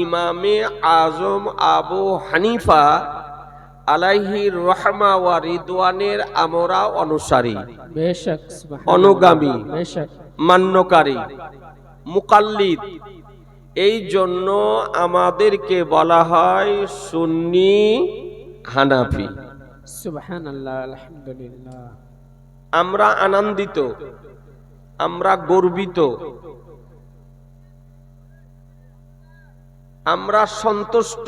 ইমামে আজম আবু হানিফা আলাইহি রহমা ওয়া রিদওয়ানের আমরা অনুসারী, বেশক, অনুগামী, বেশক, মান্যকারী, মুকাল্লিদ। এই জন্য আমাদেরকে বলা হয় সুন্নি হানাফি। সুবহানাল্লাহ, আলহামদুলিল্লাহ। আমরা আনন্দিত, আমরা গর্বিত, আমরা সন্তুষ্ট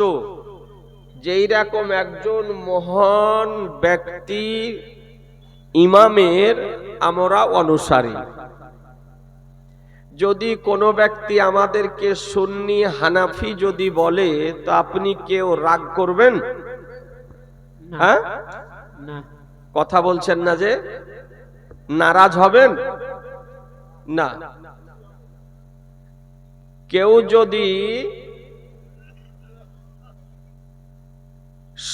যেই রকম একজন মহান ব্যক্তি ইমামের আমরা অনুসারী। যদি কোনো ব্যক্তি আমাদেরকে সুন্নি হানাফি যদি বলে, তো আপনি কেউ রাগ করবেন? না, হ্যাঁ, না। কথা বলছেন না যে? নারাজ হবেন না। কেউ যদি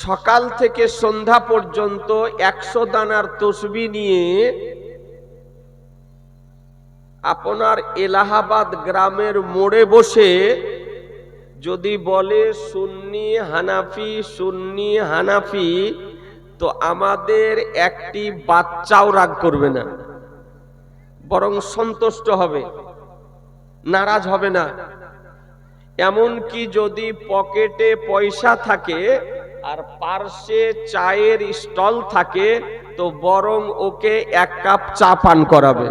সকাল থেকে সন্ধ্যা পর্যন্ত 100 দানার তসবিহ নিয়ে আপনার এলাহাবাদ গ্রামের মোড়ে বসে যদি বলে সুন্নি হানাফি, সুন্নি হানাফি, তো আমাদের একটি বাচ্চাও রাগ করবে না, বরং সন্তুষ্ট হবে, নারাজ হবে না। এমনকি যদি পকেটে পয়সা থাকে আর পার্শ্বে চায়ের স্টল থাকে, তো বরং ওকে 1 কাপ চা পান করাবে।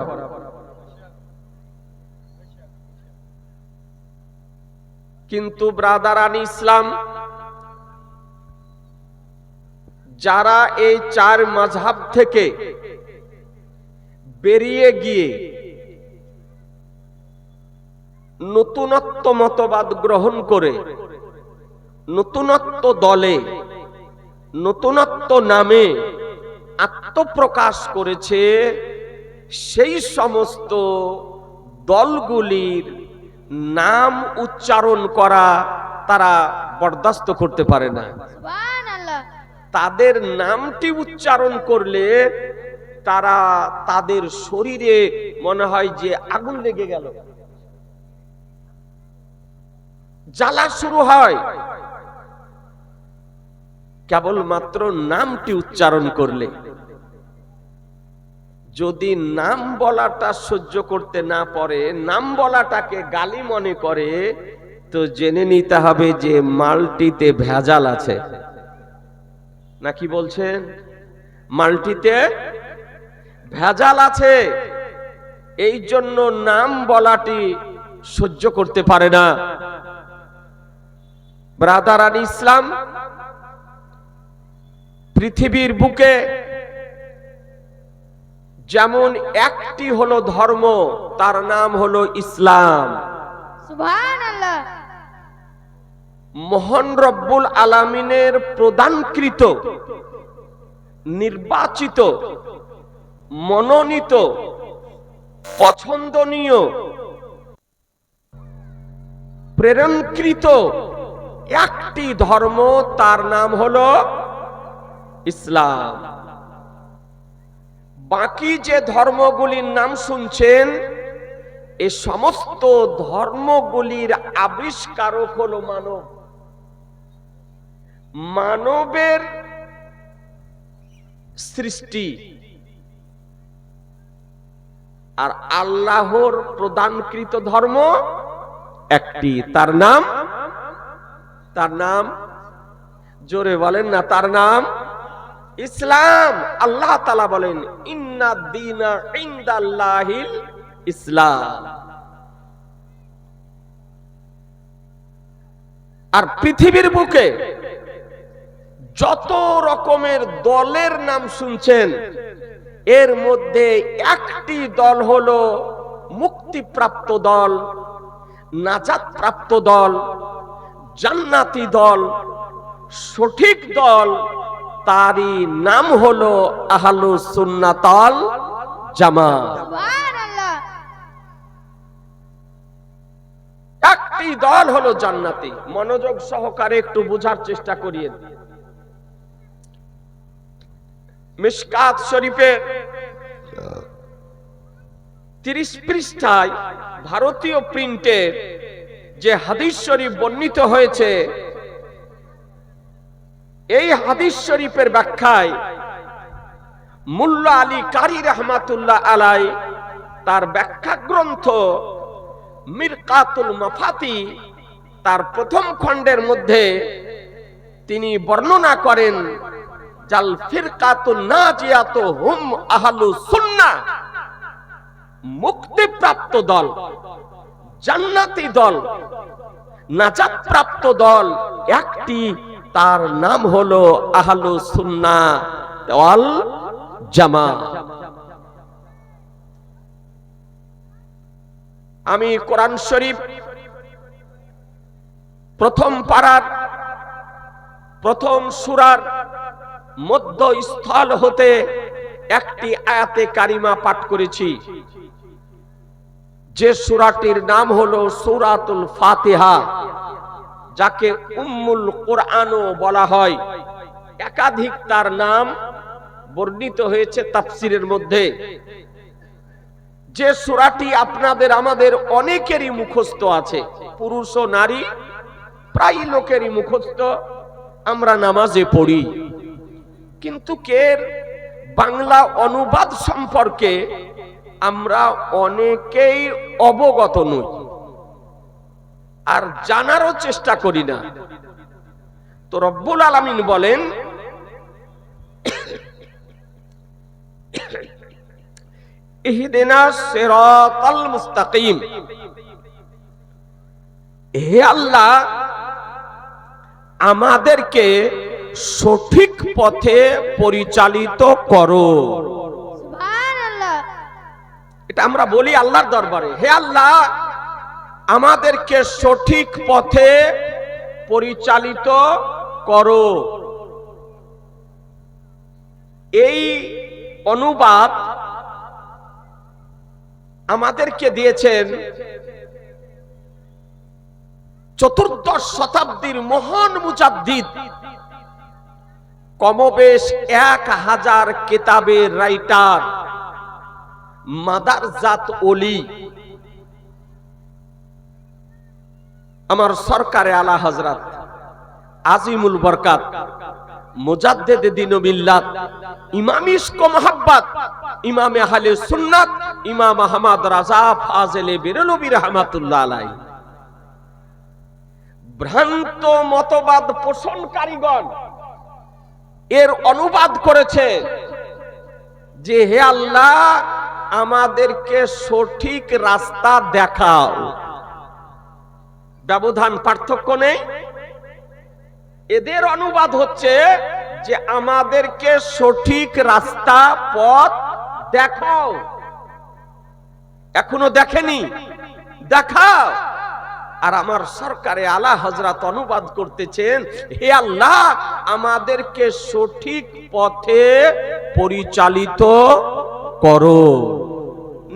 কিন্তু ব্রাদারান ইসলাম, যারা এই 4 মাযহাব থেকে বেরিয়ে গিয়ে নতুনত্ব মতবাদ গ্রহণ করে নতুনত্ব দলে, নতুনত্ব নামে আত্মপ্রকাশ করেছে, সেই সমস্ত দলগুলির নাম উচ্চারণ করা তারা বরদাস্ত করতে পারে না। সুবহানাল্লাহ। তাদের নামটি উচ্চারণ করলে তারা, তাদের শরীরে মনে হয় যে আগুন লেগে গেল, জ্বালা শুরু হয় কেবলমাত্র নামটি উচ্চারণ করলে। যদি নাম বলাটা সহ্য করতে না পারে, নাম বলাটাকে গালি মনে করে, তো জেনে নিতে হবে যে মালটিতে ভেজাল আছে। নাকি বলছেন? মালটিতে ভেজাল আছে, এই জন্য নাম বলাটি সহ্য করতে পারে না। ব্রাদারান ইসলাম, পৃথিবীর বুকে যেমন একটি হলো ধর্ম, তার নাম হলো ইসলাম। সুবহানাল্লাহ। মহান রব্বুল আলামিনের প্রদানকৃত, নির্বাচিত, মনোনীত, পছন্দনীয়, প্রেরণকৃত একটি ধর্ম, তার নাম হলো ইসলাম। বাকি যে ধর্মগুলির নাম শুনছেন, এই সমস্ত ধর্মগুলির আবিষ্কারক হলো মানব। মানবের সৃষ্টি। আর আল্লাহর প্রদানকৃত ধর্ম একটি, তার নাম জোরে বলেন না, তার নাম ইসলাম। আল্লাহ তাআলা বলেন, ইন্নাদ দীনা ইনদাল্লাহিল ইসলাম। আর পৃথিবীর বুকে যত রকমের দলের নাম শুনছেন, এর মধ্যে একটি দল হলো মুক্তিপ্রাপ্ত দল, নাজাত প্রাপ্ত দল, জান্নাতি দল, সঠিক দল, তারই নাম হলো আহলুস সুন্নাত ওয়াল জামাত। সুবহানাল্লাহ। একটি দল হলো জান্নাতি। মনোযোগ সহকারে একটু বোঝার চেষ্টা করিয়েন। মিশকাত শরীফের 30 পৃষ্ঠায় ভারতীয় প্রিন্টের যে হাদিস শরীফ বর্ণিত হয়েছে, এই হাদিস শরীফের ব্যাখ্যায় মুল্লা আলী কারি রহমাতুল্লাহ আলাই তার ব্যাখ্যা গ্রন্থ মিরকাতুল মাফাতি তার প্রথম খণ্ডের মধ্যে তিনি বর্ণনা করেন, জাল ফিরকাতুন নাজিয়াতু হুম আহলুস সুন্নাহ, মুক্তিপ্রাপ্ত দল, জান্নাতি দল, নাজাতপ্রাপ্ত দল একটি, তার নাম হলো আহলুস সুন্নাহ ওয়াল জামাত। আমি কোরআন শরীফ প্রথম পারার প্রথম সূরার মধ্যস্থল হতে একটি আয়াতে কারিমা পাঠ করেছি, যে সূরাটির নাম হলো সূরাতুল ফাতিহা, যাকে উম্মুল কুরআনও বলা হয়। একাধিক তার নাম বর্ণিত হয়েছে তাফসিরের মধ্যে। যে সূরাটি আপনাদের আমাদের অনেকেরই মুখস্থ আছে, পুরুষ ও নারী প্রায় লোকেরই মুখস্থ, আমরা নামাজে পড়ি, কিন্তু এর বাংলা অনুবাদ সম্পর্কে আমরা অনেকেই অবগত নই আর জানারও চেষ্টা করি না। তো রব্বুল আলামিন বলেন, ইহদিনাস সিরাতাল মুস্তাকিম, হে আল্লাহ আমাদেরকে সঠিক পথে পরিচালিত করো। সুবহানাল্লাহ। এটা আমরা বলি আল্লাহর দরবারে, হে আল্লাহ আমাদেরকে সঠিক পথে পরিচালিত করো। এই অনুবাদ আমাদেরকে দিয়েছেন চতুর্দশ শতাব্দীর মহান মুজাদ্দিদ, কমবেশ 1000 কিতাবের রাইটার মাদারজাত ওলি আমার সরকারে আলা হযরত আজিমুল বরকাত মুজাদ্দিদে দ্বীন ও মিল্লাত ইমাম ইশক ও মোহাব্বত ইমাম আহলে সুন্নাত ইমাম আহমদ রাজা ফাজিলে বেরলভী রাহমাতুল্লাহ আলাইহি ভ্রান্ত মতবাদ পোষণকারীগণ এর অনুবাদ করেছে যে হে আল্লাহ আমাদেরকে সঠিক রাস্তা দেখাও। ব্যবধান পার্থক্য নেই। এদের অনুবাদ হচ্ছে যে আমাদেরকে সঠিক রাস্তা পথ দেখাও, এখনো দেখেনি, দেখাও। আর আমার সরকারে আলা হযরত অনুবাদ করতেছেন, হে আল্লাহ আমাদেরকে সঠিক পথে পরিচালিত করো।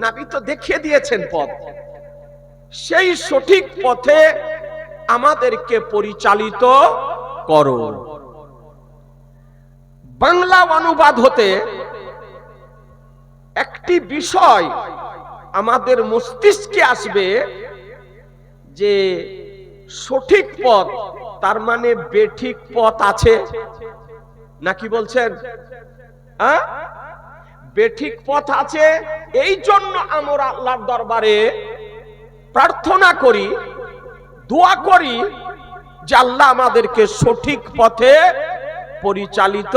নবী তো দেখিয়ে দিয়েছেন পথ, সেই সঠিক পথে আমাদেরকে পরিচালিত করো। বাংলা অনুবাদ হতে একটি বিষয় আমাদের মস্তিষ্কে আসবে যে সঠিক পথ, তার মানে বেঠিক পথ আছে নাকি বলছেন? বেঠিক পথ আছে। এই জন্য আমরা আল্লাহর দরবারে প্রার্থনা করি, দোয়া করি যে আল্লাহ আমাদেরকে সঠিক পথে পরিচালিত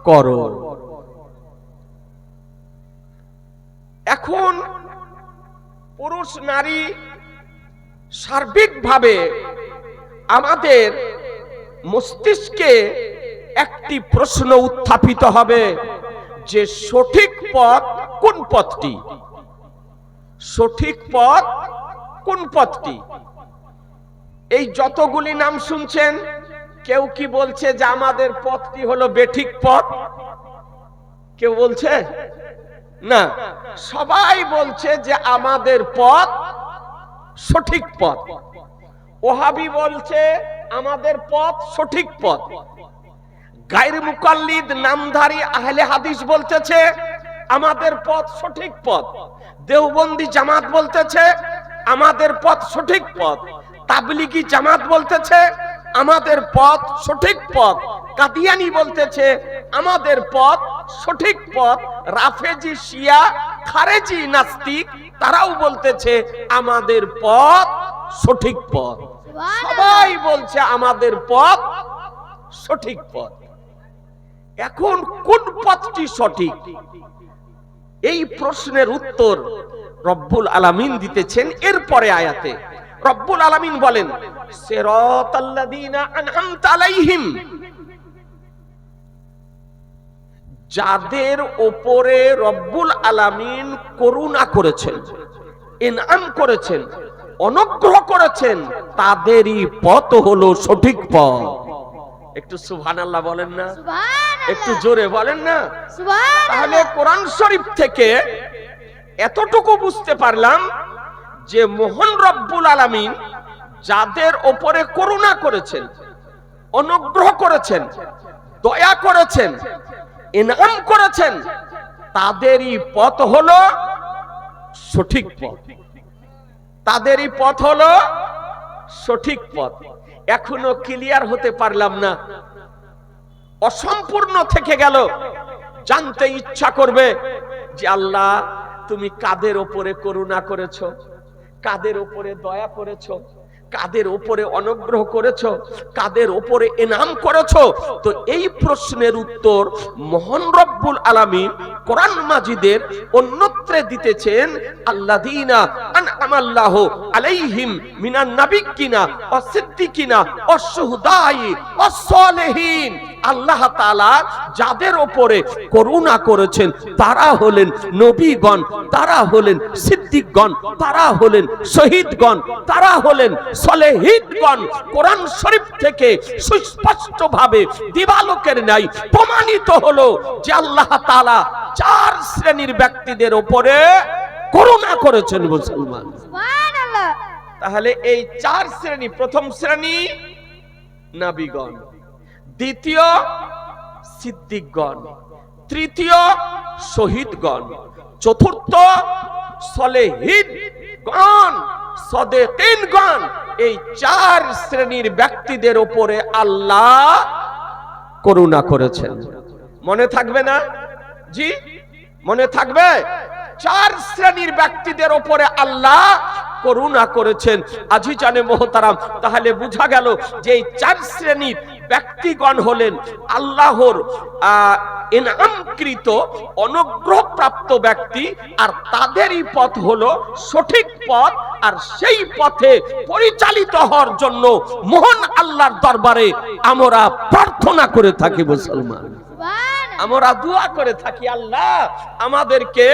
করো। এখন পুরুষ নারী সার্বিকভাবে আমাদের মস্তিষ্কে একটি প্রশ্ন উত্থাপিত হবে যে সঠিক পথ কোন পথটি? সঠিক পথ কোন পথটি? এই যতগুলি নাম শুনছেন, কেউ কি বলছে যে আমাদের পথটি হলো বেঠিক পথ? কেউ বলছে না, সবাই বলছে যে আমাদের পথ সঠিক পথ। ওহাবি বলছে আমাদের পথ সঠিক পথ। গায়র মুকাল্লিদ নামধারী আহলে হাদিস বলতেছে আমাদের পথ সঠিক পথ। দেওবন্দি জামাত বলতেছে আমাদের পথ সঠিক পথ। তাবলিগি জামাত বলতেছে আমাদের পথ সঠিক পথ। কাদিয়ানি বলতেছে আমাদের পথ সঠিক পথ। রাফেজি শিয়া খারেজি নাস্তিক তারাও বলতেছে আমাদের পথ সঠিক পথ। সবাই বলছে আমাদের পথ সঠিক পথ। এখন কোন পথটি সঠিক, এই প্রশ্নের উত্তর রব্বুল আলামিন দিতেছেন এরপরে আয়াতে। রব্বুল আলামিন বলেন সিরাতাল্লাযীনা আনআমতা আলাইহিম, যাদের উপরে রব্বুল আলামিন করুণা করেছেন, ইনআম করেছেন, অনুগ্রহ করেছেন, তাদেরই পথ হলো সঠিক পথ। একটু সুবহানাল্লাহ বলেন না, একটু জোরে বলেন না। তাহলে কোরআন শরীফ থেকে এতটুকু বুঝতে পারলাম যে মহান রব্বুল আলামিন যাদের উপরে করুণা করেছেন, অনুগ্রহ করেছেন, দয়া করেছেন, ইনআম করেছেন, তাদেরই পথ হলো সঠিক পথ। তাদেরই পথ হলো সঠিক পথ। এখনো ক্লিয়ার হতে পারলাম না, অসম্পূর্ণ থেকে গেল। জানতে ইচ্ছা করবে যে আল্লাহ তুমি কাদের উপরে করুণা করেছো, কাদের উপরে দয়া করেছো, কাদের উপরে অনুগ্রহ করেছো, কাদের উপরে ইনাম করেছো। তো এই প্রশ্নের উত্তর মহান রব্বুল আলামিন কোরআন মাজিদের অন্যত্রে দিতেছেন আল্লাযীনা আনআমাল্লাহু আলাইহিম মিনান নাবিয়্যিনা ওয়াস সিদ্দিকিনা ওয়াস শুহাদাই ওয়াস সালিহিন। আল্লাহ তাআলা যাদের উপরে করুণা করেছেন তারা হলেন নবীগণ, তারা হলেন সিদ্দিকগণ, তারা হলেন শহীদগণ, তারা হলেন সালেহীনগণ। কোরআন শরীফ থেকে সুস্পষ্টভাবে দিবালোকের ন্যায় প্রমাণিত হলো যে আল্লাহ তাআলা চার শ্রেণীর ব্যক্তিদের উপরে করুণা করেছেন মুসলমান। সুবহানাল্লাহ। তাহলে এই চার শ্রেণী, প্রথম শ্রেণী নবীগণ, দ্বিতীয় সিদ্দিকগণ, তৃতীয় শহীদগণ, চতুর্থ সালেহীনগণ, সাদেকীনগণ। এই চার শ্রেণীর ব্যক্তিদের উপরে আল্লাহ করুণা করেছেন। মনে থাকবে না? জি মনে থাকবে। চার শ্রেণীর ব্যক্তিদের উপরে আল্লাহ করুণা করেছেন। আজিজানে মোহতারাম, তাহলে বোঝা গেল যে এই চার শ্রেণীর ব্যক্তিগণ হলেন আল্লাহর ইনআমকৃত অনুগ্রহপ্রাপ্ত ব্যক্তি, আর তাদেরই পথ হলো সঠিক পথ। আর সেই পথে পরিচালিত হওয়ার জন্য মহান আল্লাহর দরবারে আমরা প্রার্থনা করে থাকি মুসলমান, আমরা দোয়া করে থাকি, আল্লাহ আমাদেরকে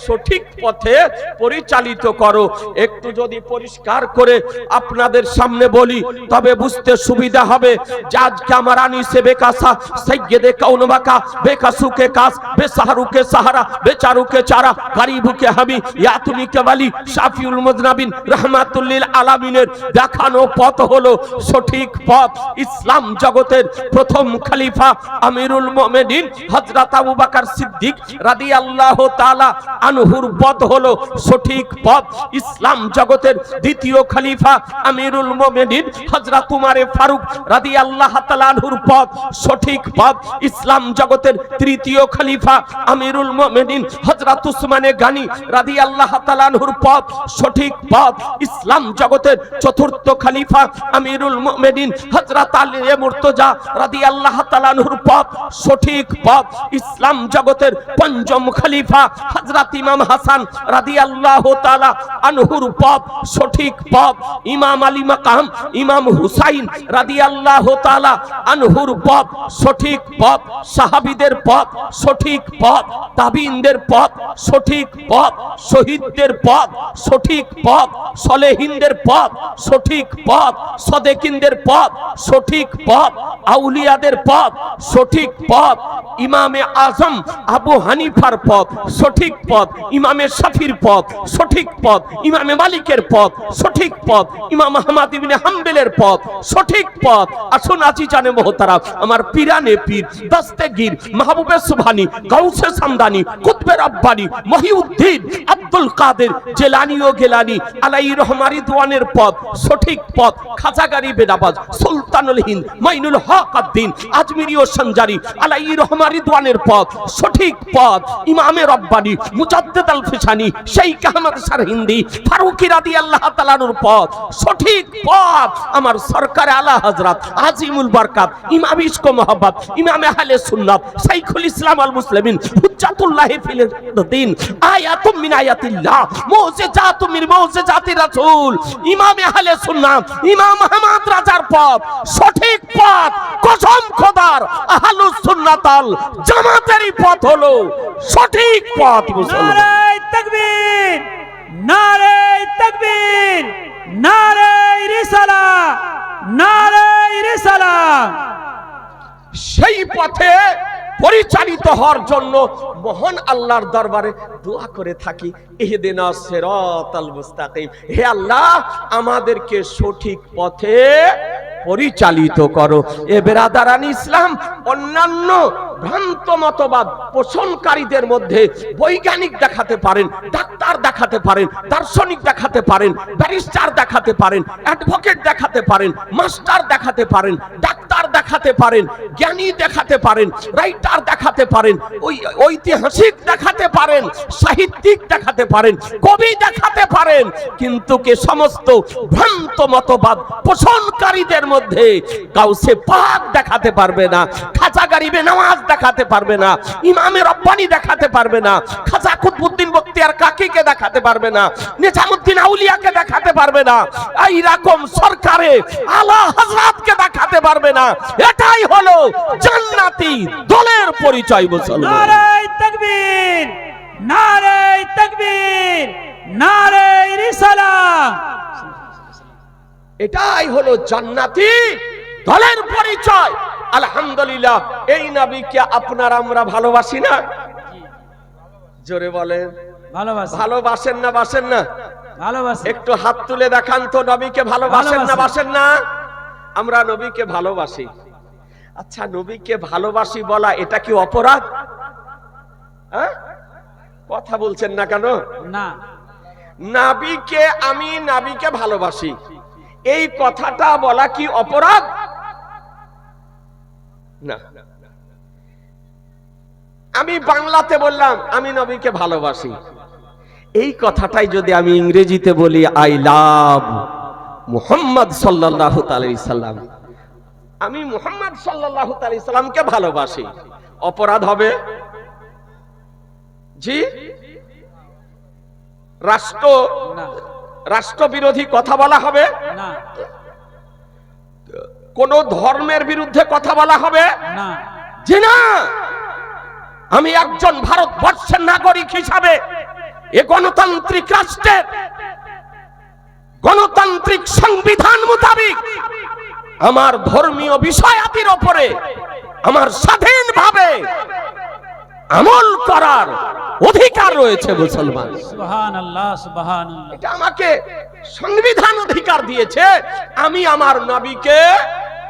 সঠিক পথে পরিচালিত করো। একটু যদি পরিষ্কার করে আপনাদের সামনে বলি তবে বুঝতে সুবিধা হবে যে আজকে আমার আনিসে বেকাসা সৈয়দে কাউন বাকা বেকাসুকে কাস বেসাহারুকে সাহারা বেচারুকে চারা গরিবুকে হামি ইয়াতুমিকে ওয়ালি শাফিউল মুজনাবিন রাহমাতুল লিল আলামিনের দেখানো পথ হলো সঠিক পথ। ইসলাম জগতের প্রথম খলিফা আমিরুল মুমিনিন হযরত আবু বকর সিদ্দিক রাদিয়াল্লাহু তাআলা আনহুর পথ হলো সঠিক পথ। ইসলাম জগতের দ্বিতীয় খলিফা আমিরুল মুমিনিন হযরত উমর ফারুক রাদিয়াল্লাহু তাআলা আনহুর পথ সঠিক পথ। ইসলাম জগতের তৃতীয় খলিফা আমিরুল মুমিনিন হযরত উসমান গনি রাদিয়াল্লাহু তাআলা আনহুর পথ সঠিক পথ। ইসলাম জগতের চতুর্থ খলিফা আমিরুল মুমিনিন হযরত আলী মুর্তজা রাদিয়াল্লাহু তাআলা আনহুর পথ সঠিক পথ। ইসলাম জগতের পঞ্চম খলিফা হযরত ইমাম হাসান রাদিয়াল্লাহু তাআলা আনহুর পথ সঠিক পথ। ইমাম আলী মাকাম ইমাম হুসাইন রাদিয়াল্লাহু তাআলা আনহুর পথ সঠিক পথ। সাহাবীদের পথ সঠিক পথ, তাবিঈনদের পথ সঠিক পথ, শহীদদের পথ সঠিক পথ, সালেহীনদের পথ সঠিক পথ, সাদেকীনদের পথ সঠিক পথ। আউলিয়াদের পথ সঠিক পথ, ইমামে আজম আবু হানিফার পথ সঠিক পথ, ইমামে শাফির পথ সঠিক পথ, ইমামে মালিকের পথ সঠিক পথ, ইমাম আহমদ ইবনে হাম্বলের পথ সঠিক পথ। আসুন আজি জানে মোহতারাম, আমার পিরানে পীর দস্তগীর মাহবুবে সুবহানি গাউসে সামদানি কুতবে রব্বানি মহিউদ্দিন আব্দুল কাদের জেলানি ও গেলানি আলাইহির রহমানি রিদওয়ানের পথ সঠিক পথ, খাজা গরিবে নওয়াজ সুলতানুল হিন্দ মাইনুল হক আদ্দিন আজমিরি ও সঞ্জারি আলাইহির রহমানি রিদওয়ানের পথ সঠিক পথ, ইমামে রব্বানি মুজাদ্দিদ আল ফিসানি শেখ আহমদ সারহিন্দি ফারুকি রাদিয়াল্লাহু তাআলার পথ সঠিক পথ। আমার সরকার আলা হযরত আজিমুল বরকাত ইমাম ইশক ও মোহাব্বত ইমাম আহলে সুন্নাত শাইখুল ইসলাম আল মুসলিমিন হুজ্জাতুল্লাহ ফিল দ্বীন আয়াতুম মিন আয়াতিল্লাহ মুজিজাতুম মিন মুজিজাতির রাসূল ইমাম আহলে সুন্নাত ইমাম আহমদ রাজার পথ সঠিক পথ। কসম খোদার আহলুস সুন্নাত আল জামাতেরই পথ হলো সঠিক পথ। মুসলমান নারে তাকবীর, নারে তাকবীর, নারে রিসালাত, নারে রিসালাত। সেই পথে পরিচালিত হওয়ার জন্য মহান আল্লাহর দরবারে দোয়া করে থাকি, ইহদিনাস সিরাতাল মুস্তাকিম, হে আল্লাহ আমাদেরকে সঠিক পথে পরিচালিত করো। এ বেরাদারান ইসলাম, অন্যান্য ভ্রান্ত মতবাদ পোষণকারীদের মধ্যে বৈজ্ঞানিক দেখাতে পারেন, ডাক্তার দেখাতে পারেন, দার্শনিক দেখাতে পারেন, ব্যারিস্টার দেখাতে পারেন, অ্যাডভোকেট দেখাতে পারেন, মাস্টার দেখাতে পারেন, ডাক্তার দেখাতে পারেন, জ্ঞানী দেখাতে পারেন, রাইটার দেখাতে পারেন, ওই ঐতিহাসিক দেখাতে পারেন, সাহিত্যিক দেখাতে পারেন, কবি দেখাতে পারেন, কিন্তু কে সমস্ত ভ্রান্ত মতবাদ পোষণকারীদের মধ্যে গাউসে পাক দেখাতে পারবে না, খাজা গরিবে নওয়াজ দেখাতে পারবে না, ইমামে রব্বানি দেখাতে পারবে না, খাজা কুতুবউদ্দিন বখতিয়ার কাকিকে দেখাতে পারবে না, নিজামউদ্দিন আউলিয়াকে দেখাতে পারবে না, এই রকম সরকারে আলা হযরতকে দেখাতে পারবে না। এটাই হলো জান্নাতি দলের পরিচয়। মুসলমান নারে তাকবীর, নারে তাকবীর, নারে রিসালাত। এটাই হলো জান্নাতি দলের পরিচয়। আলহামদুলিল্লাহ, এই নবীকে আপনারা আমরা ভালোবাসি না? জোরে বলেন, ভালোবাসি, ভালোবাসেন না বাসেন না? ভালোবাসি। একটু হাত তুলে দেখান তো, নবীকে ভালোবাসেন না ভালোবাসি। বাসেন না? আমরা নবীকে ভালোবাসি। আচ্ছা, নবীকে ভালোবাসি বলা এটা কি অপরাধ? হ্যাঁ, কথা বলছেন না কেন? না, আমি নবীকে ভালোবাসি, এই কথাটা বলা কি অপরাধ? না। আমি বাংলাতে বললাম আমি নবীকে ভালোবাসি, এই কথাটাই যদি আমি ইংরেজিতে বলি আই লাভ মুহাম্মদ সাল্লাল্লাহু আলাইহি সাল্লাম, আমি মুহাম্মদ সাল্লাল্লাহু আলাইহি সাল্লামকে ভালোবাসি, অপরাধ হবে? জি, না, রাষ্ট্রবিরোধী কথা বলা হবে? না, কোন ধর্মের বিরুদ্ধে কথা বলা হবে? না। জি না। আমি একজন ভারতবর্ষের নাগরিক হিসাবে এ গণতান্ত্রিক রাষ্ট্রের গণতান্ত্রিক সংবিধান মোতাবেক আমার ধর্মীয় বিষয়াদির উপরে আমার স্বাধীনভাবে আমল করার অধিকার রয়েছে। মুসলমান, সুবহানাল্লাহ, সুবহানাল্লাহ। এটা আমাকে সংবিধান অধিকার দিয়েছে, আমি আমার নবীকে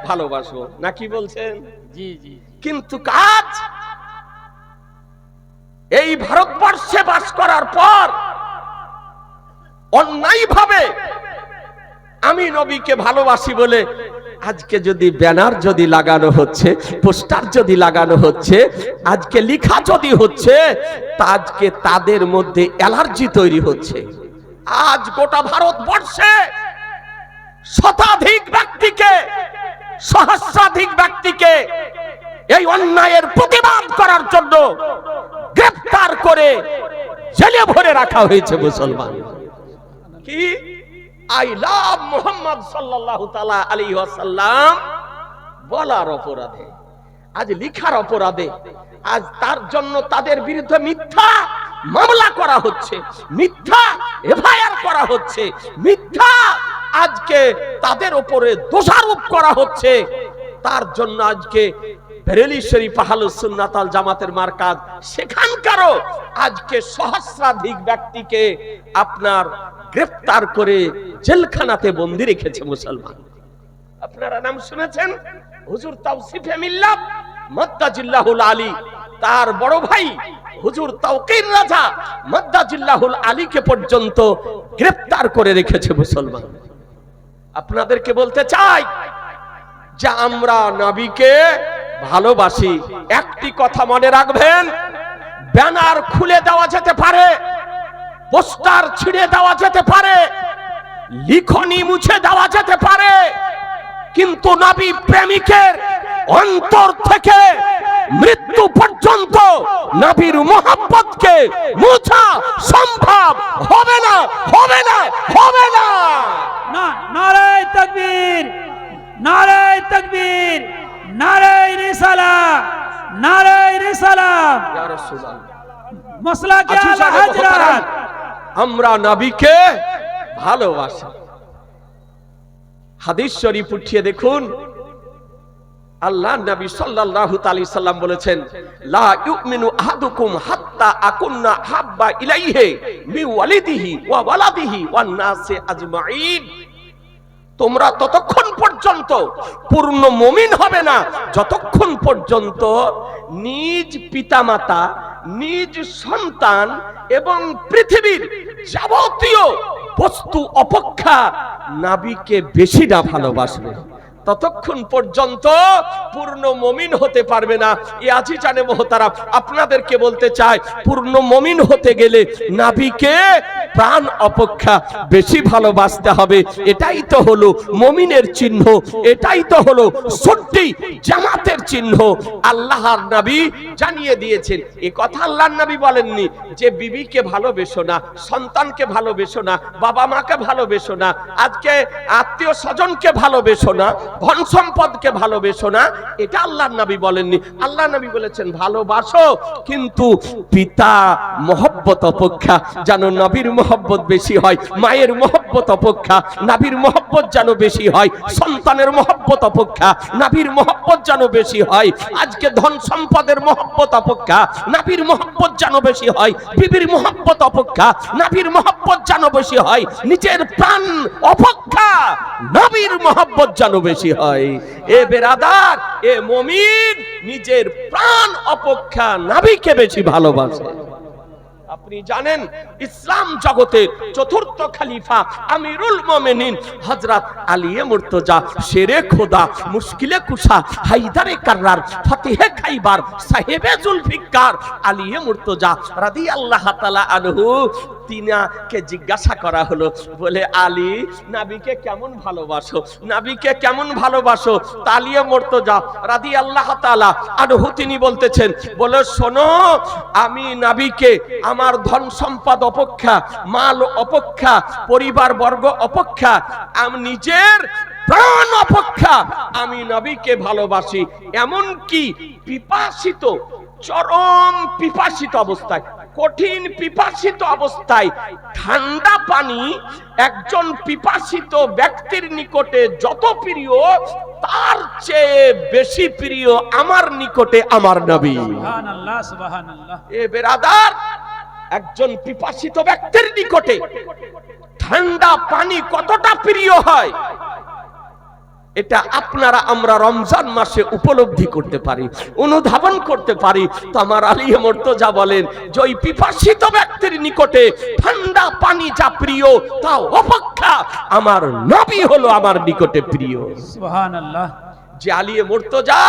ভালোবাসবো না। কি বলছেন? জি, জি। কিন্তু কাজ এই ভারতবর্ষে বাস করার পর অন্যায়ভাবে আমি নবীকে ভালোবাসি বলে আজকে যদি ব্যানার যদি লাগানো হচ্ছে, পোস্টার যদি লাগানো হচ্ছে, আজকে লেখা যদি হচ্ছে, তা আজকে তাদের মধ্যে অ্যালার্জি তৈরি হচ্ছে। আজ গোটা ভারতবর্ষে শতাধিক ব্যক্তিকে, সহস্রাধিক ব্যক্তিকে এই অন্যায়ের প্রতিবাদ করার জন্য গ্রেফতার করে জেলে ভরে রাখা হয়েছে। মুসলমান, কি আই লাভ মুহাম্মদ সাল্লাল্লাহু তাআলা আলাইহি ওয়াসাল্লাম বলার অপরাধে, আজ লিখার অপরাধে, আজ তার জন্য তাদের বিরুদ্ধে মিথ্যা মামলা করা হচ্ছে, মিথ্যা এফআইআর করা হচ্ছে, মিথ্যা আজকে তাদের উপরে দোষারোপ করা হচ্ছে। তার জন্য আজকে বেরেলি শরীফ আহলুস সুন্নাত ওয়াল জামাতের মারকাজ, সেখানকারও আজকে সহস্রাধিক ব্যক্তিকে আপনার গ্রেফতার করে জেলখানাতে বন্দী রেখেছে মুসলমান। আপনারা নাম শুনেছেন হুজুর তাওসিফে মিল্লাত মাদ্দাজিল্লাহুল আলী, তার বড় ভাই হুজুর তাওকীর রাজা মাদ্দাজিল্লাহুল আলীকে পর্যন্ত গ্রেফতার করে রেখেছে মুসলমান। আপনাদেরকে বলতে চাই যে আমরা নবীকে ভালোবাসি। একটি কথা মনে রাখবেন, ব্যানার খুলে দেওয়া যেতে পারে, পোস্টার ছিঁড়ে দেওয়া যেতে পারে, লিখনি মুছে দেওয়া যেতে পারে, কিন্তু নবী প্রেমিকের অন্তর থেকে মৃত্যু পর্যন্ত নবীর মোহাব্বতকে মুছা সম্ভব হবে না, হবে না, হবে না। না, নারায়ে তাকবীর, নারায়ে তাকবীর, নারায়ে রিসালাত, নারায়ে রিসালাত। ইয়া রাসূলুল্লাহ, মাসলাকে আচ্ছা, আলা সাহেব, হযরত, আমরা নবীকে ভালোবাসি। হাদিস শরীফ উঠিয়ে দেখুন, আল্লাহ নবী সাল্লাল্লাহু তাআলা সাল্লাম বলেছেন, লা ইউমিনু আহাদুকুম হাত্তা আকুন্না হাব্বা ইলাইহি মি ওয়ালিদিহি ওয়া ওয়ালাদিহি ওয়ান নাসি আজমাইন। তোমরা ততক্ষণ পর্যন্ত পূর্ণ মুমিন হবে না যতক্ষণ পর্যন্ত নিজ পিতামাতা, নিজ সন্তান এবং পৃথিবীর যাবতীয় বস্তু অপেক্ষা নবীকে বেশি না ভালোবাসবে, ততক্ষণ পর্যন্ত পূর্ণ মুমিন হতে পারবে না। এই আজিজানে মোহতারাম, আপনাদেরকে বলতে চাই, পূর্ণ মুমিন হতে গেলে নবীকে প্রাণ অপেক্ষা বেশি ভালোবাসতে হবে। এটাই তো হলো মুমিনের চিহ্ন, এটাই তো হলো সত্যি জামাতের চিহ্ন। আল্লাহর নবী জানিয়ে দিয়েছেন। এই কথা আল্লাহর নবী বলেননি যে বিবিকে ভালোবেসো না, সন্তানকে ভালোবেসো না, বাবা মাকে ভালোবেসো না, আজকে আত্মীয় স্বজনকে ভালোবেসো না, ধন সম্পদকে ভালোবেসো না, এটা আল্লাহর নবী বলেননি। আল্লাহ নবী বলেছেন ভালোবাসো, কিন্তু পিতা মহব্বত অপেক্ষা যেন নবীর মহব্বত বেশি হয়, মায়ের মহব্বত অপেক্ষা নবীর মহব্বত যেন বেশি হয়, সন্তানের মহব্বত অপেক্ষা নবীর মহব্বত যেন বেশি হয়। আজকে ধন সম্পদের মহব্বত অপেক্ষা নবীর মহব্বত যেন বেশি হয়, বিবির মহব্বত অপেক্ষা নবীর মহব্বত যেন বেশি হয়, নিজের প্রাণ অপেক্ষা নবীর মহব্বত যেন বেশি হয়। এ বেরাদার, এ মুমিন নিজের প্রাণ অপেক্ষা নবীকে বেশি ভালোবাসে। আপনি জানেন ইসলাম জগতের চতুর্থ খলিফা আমিরুল মুমিনিন হযরত আলী মুর্তজা শেরে খোদা, মুশকিলে কুশা, হায়দারে কাররার, ফতিহে খাইবার, সাহেবে জুলফিকার আলী মুর্তজা রাদিয়াল্লাহু তাআলা আনহু, তিনাকে জিজ্ঞাসা করা হলো, বলে আলী নবীকে কেমন ভালোবাসো, নবীকে কেমন ভালোবাসো? আলী মুর্তজা রাদিয়াল্লাহু তাআলা আনহু তিনি বলতেছেন, বলে শোনো, আমি নবীকে আমার ধন সম্পদ অপেক্ষা, মাল অপেক্ষা, পরিবার বর্গ অপেক্ষা, আমি নিজের প্রাণ অপেক্ষা আমি নবীকে ভালোবাসি। এমন কি পিপাসিত, চরম পিপাসিত অবস্থায়, কঠিন পিপাসিত অবস্থায় ঠান্ডা পানি একজন পিপাসিত ব্যক্তির নিকটে যত প্রিয়, তার চেয়ে বেশি প্রিয় আমার নিকটে আমার নবী। সুবহানাল্লাহ, সুবহানাল্লাহ। এ বেরাদার, একজন পিপাসিত ব্যক্তির নিকটে ঠান্ডা পানি কতটা প্রিয় হয়, এটা আপনারা আমরা রমজান মাসে উপলব্ধি করতে পারি, অনুধাবন করতে পারি। তো আমার আলী মুর্তজা বলেন যে ওই পিপাসিত ব্যক্তির নিকটে ঠান্ডা পানি যা প্রিয়, তা অপেক্ষা আমার নবী হলো আমার নিকটে প্রিয়। সুবহানাল্লাহ। যে আলী মুর্তজা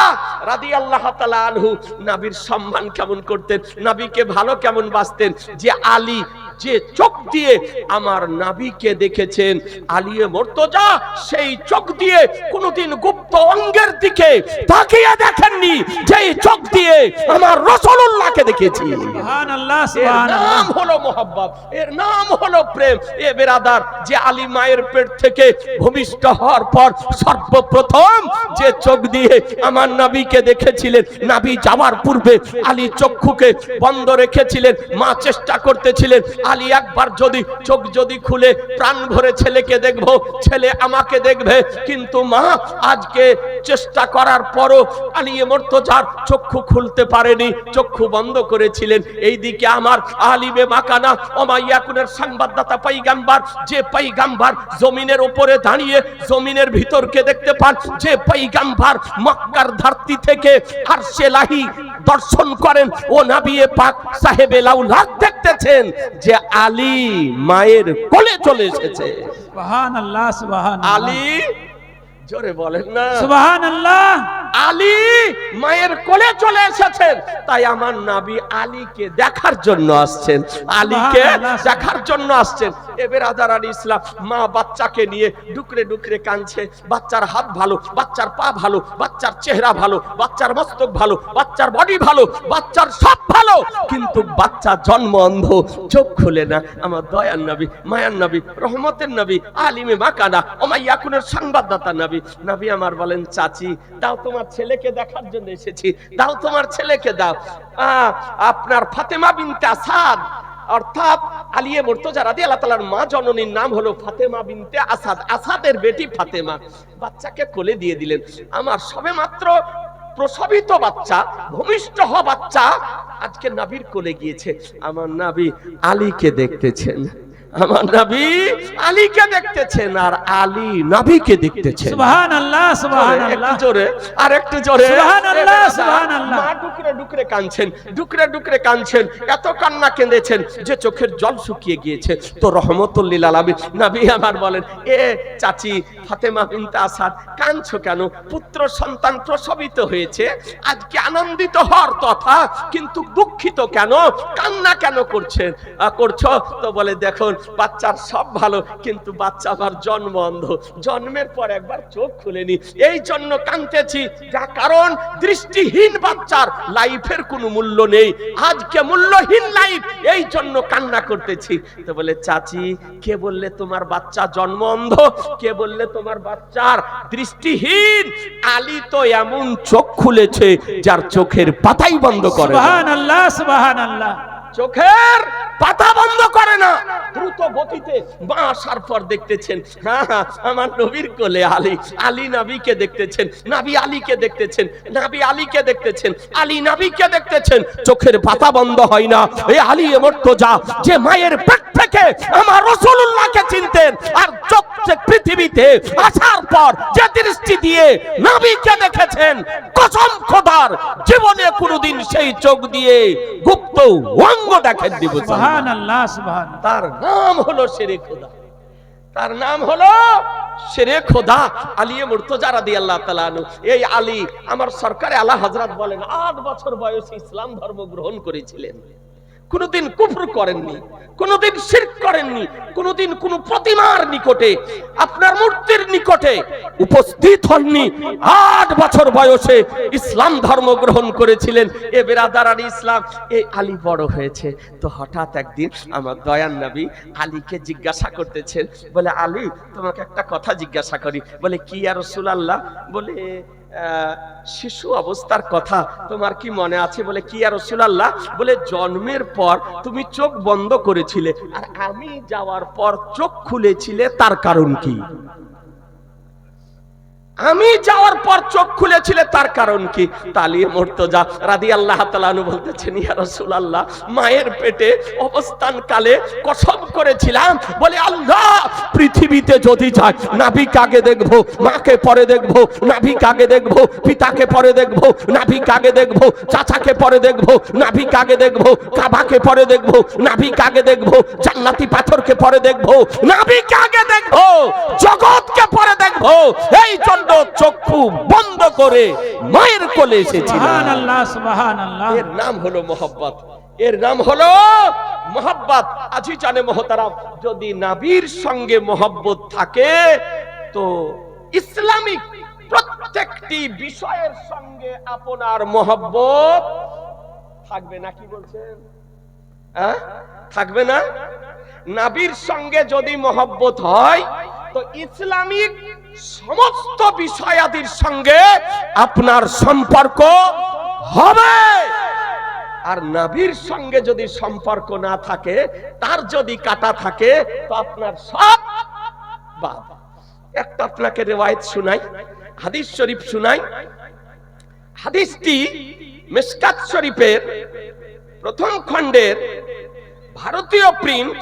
রাদিয়াল্লাহু তাআলা আনহু নবীর সম্মান কেমন করতেন, নবীকে ভালো কেমন বাসতেন, যে আলী যে চোখ দিয়ে আমার নবীকে দেখেছেন, আলী মুর্তজা সেই চোখ দিয়ে কোনদিন গুপ্ত অঙ্গের দিকে তাকিয়ে দেখেননি, যেই চোখ দিয়ে আমার রাসূলুল্লাহকে দেখেছি। সুবহানাল্লাহ, এর সুবহানাল্লাহ। নাম হলো মোহাব্বত, এর নাম হলো প্রেম। এ বেরাদার, যে আলী মায়ের পেট থেকে ভূমিষ্ঠ হওয়ার পর সর্বপ্রথম যে চোখ দিয়ে আমার নবীকে দেখেছিলেন, নবী যাওয়ার পূর্বে আলী চক্ষুকে বন্ধ রেখেছিলেন, মা চেষ্টা করতেছিলেন আলী একবার যদি চোখ যদি খুলে প্রাণ ভরে ছেলেকে দেখবো, ছেলে আমাকে দেখবে, কিন্তু মা আজকে চেষ্টা করার পরও আলী মুর্তজার চক্ষু খুলতে পারেনি, চক্ষু বন্ধ করেছিলেন। এইদিকে আমার আলিমে মাকানা ওমাইয়াকুনের সংবাদদাতা পয়গম্বর, যে পয়গম্বর জমিনের উপরে দাঁড়িয়ে জমিনের ভিতরকে দেখতে পান, যে পয়গম্বর মক্কার ধরতি থেকে আরশে ইলাহি দর্শন করেন, ও নবী পাক সাহেবে লাউলাক দেখতেছেন যে আলী মায়ের কোলে চলে এসেছে। সুবহান আল্লাহ, সুবহান আলী, জোরে বলেন না সুবহান আল্লাহ। আলী মায়ের কোলে চলে এসেছেন। তাই আমার নবী আলীকে দেখার জন্য আসছেন, আলীকে দেখার জন্য আসছেন। এবার আদার ইসলাম মা বাচ্চাকে নিয়ে ডুকরে ডুকরে কাঁদছে। বাচ্চার হাত ভালো, বাচ্চার পা ভালো, বাচ্চার চেহারা ভালো, বাচ্চার মস্তক ভালো, বাচ্চার বডি ভালো, বাচ্চার সব ভালো, কিন্তু বাচ্চা জন্ম অন্ধ, চোখ খুলে না। আমার দয়ার নবী, মায়ার নবী, রহমতের নবী, আলিমে মাকানা ওমাইয়াকুনের সংবাদদাতা নবী, নবী আমার বলেন, চাচি দাও, তোমার ছেলেকে দেখার জন্য এসেছি, দাও তোমার ছেলেকে দাও। আপনার ফাতেমা বিনতে আসাদ, অর্থাৎ আলিয়ে মুর্তজা রাদিয়াল্লাহু তাআলার মা জননীর নাম হলো ফাতেমা বিনতে আসাদ, আসাদের বেটি ফাতেমা। বাচ্চাকে কোলে দিয়ে দিলেন। আমার সবেমাত্র প্রসবিত বাচ্চা, ভূমিষ্ঠ হওয়া বাচ্চা আজকে নবীর কোলে গিয়েছে। আমার নবী আলীকে দেখতেছেন, আমার নবী আলীকে দেখতেছেন, আর আলী নবীকে দেখতেছেন। সুবহানাল্লাহ, সুবহানাল্লাহ। একটু জোরে, আর একটু জোরে। সুবহানাল্লাহ, সুবহানাল্লাহ। মা ডুকরে ডুকরে কাঁদছেন, ডুকরে ডুকরে কাঁদছেন, এত কান্না কেঁদেছেন যে চোখের জল শুকিয়ে গিয়েছে। তো রহমতুল লিল আলামিন নবী আমার বলেন, এ চাচি ফাতেমা বিনতে আসাদ, কাঁদছো কেন? পুত্র সন্তান প্রসবিত হয়েছে, আজকে আনন্দিত হওয়ার কথা, কিন্তু দুঃখিত কেন, কান্না কেন করছো? তো বলে, দেখুন বাচ্চার সব ভালো, কিন্তু বাচ্চা আমার জন্ম অন্ধ, জন্মের পর একবার চোখ খুলেনি, এই জন্য কাঁদতেছি। যা কারণ দৃষ্টিহীন বাচ্চার লাইফের কোনো মূল্য নেই, আজকে মূল্যহীন লাইফ, এই জন্য কান্না করতেছি। তো বলে, চাচি কে বললে তোমার বাচ্চা জন্ম অন্ধ? কে বললে তোমার বাচ্চার দৃষ্টিহীন? আলী তো এমন চোখ খুলেছে যার চোখের পাতাই বন্ধ করে। সুবহানাল্লাহ, সুবহানাল্লাহ। চোখের পাতা বন্ধ করে না, দ্রুত গতিতে মা আসার পর দেখতেছেন, আমার নবীর কোলে আলী, আলী নবীকে দেখতেছেন, নবী আলীকে দেখতেছেন, নবী আলীকে দেখতেছেন, আলী নবীকে দেখতেছেন। চোখের পাতা বন্ধ হয় না। এই আলী মুর্তজা যে মায়ের পেট থেকে আমার রাসূলুল্লাহকে চিনতেন, আর চোখ পৃথিবীতে আসার পর যে দৃষ্টি দিয়ে নবীকে দেখেছেন, কসম খোদার জীবনে কোনোদিন সেই চোখ দিয়ে গুপ্ত অঙ্গ দেখেন দিব। সুবহানাল্লাহ, সুবহানাল্লাহ। তার নাম হলো শেরে খোদা, তার নাম হলো শেরে খোদা আলী মুর্তজা রাদিয়াল্লাহু তাআলা আনহু। এই আলী আমার সরকারে আলা হযরত বলেন 8 বছর বয়সে ইসলাম ধর্ম গ্রহণ করেছিলেন। কোনদিন কুফর করেননি, কোনদিন শিরক করেননি, কোনদিন কোন প্রতিমার নিকটে, আপনার মূর্তির নিকটে উপস্থিত হননি। 8 বছর বয়সে ইসলাম ধর্ম গ্রহণ করেছিলেন। এ বেরাদার ইসলাম, এই আলী বড় হয়েছে। তো হঠাৎ একদিন আমার দয়ার নবী আলীকে জিজ্ঞাসা করতেছেন, বলে, আলী তোমাকে একটা কথা জিজ্ঞাসা করি। বলে, কি ইয়া রাসূলুল্লাহ? বলে, শিশু অবস্থার কথা তোমার কি মনে আছে? বলে, কি ইয়া রাসূলুল্লাহ? বলে, জন্মের পর তুমি চোখ বন্ধ করেছিলে, আর আমি যাওয়ার পর চোখ খুলেছিলে, তার কারণ কি? আমি যাওয়ার পর চোখ খুলেছিলে, তার কারণ কি? আলী মুর্তজা রাদিয়াল্লাহু তাআলা আনহু বলতেছেন, ইয়া রাসূলুল্লাহ, মায়ের পেটে অবস্থান কালে কসম করেছিলাম, বলে, আল্লাহ পৃথিবীতে যদি যায় নবীকে আগে দেখবো, মাকে পরে দেখবো, নবীকে আগে দেখবো, পিতাকে পরে দেখবো, নবীকে আগে দেখবো, চাচাকে পরে দেখবো, নবীকে আগে দেখবো, কাবাকে পরে দেখবো, নবীকে আগে দেখবো, জান্নাতি পাথরকে পরে দেখবো, নবীকে আগে দেখবো, জগৎকে পরে দেখবো। এই জন্য চক্ষু বন্ধ করে মায়ের কোলে এসেছিলাম। সুবহানাল্লাহ, সুবহানাল্লাহ। এর নাম হলো মোহাব্বত, এর নাম হলো মোহাব্বত। আজি জানে মোহতারাম, যদি নবীর সঙ্গে মোহাব্বত থাকে তো ইসলামিক প্রত্যেকটি বিষয়ের সঙ্গে আপনার মোহাব্বত থাকবে না। কি বলছেন? থাকবে না? নবীর সঙ্গে যদি মোহাব্বত হয় তো ইসলামিক সমস্ত বিষয়াদির সঙ্গে আপনার সম্পর্ক হবে। আর নবীর সঙ্গে যদি সম্পর্ক না থাকে, তার যদি কাটা থাকে, তো আপনার সব বাদ। একটা আপনাকে রিওয়ায়াত শুনাই, হাদিস শরীফ শুনাই। হাদিসটি মিশকাত শরীফের প্রথম খণ্ডের ভারতীয় প্রিন্ট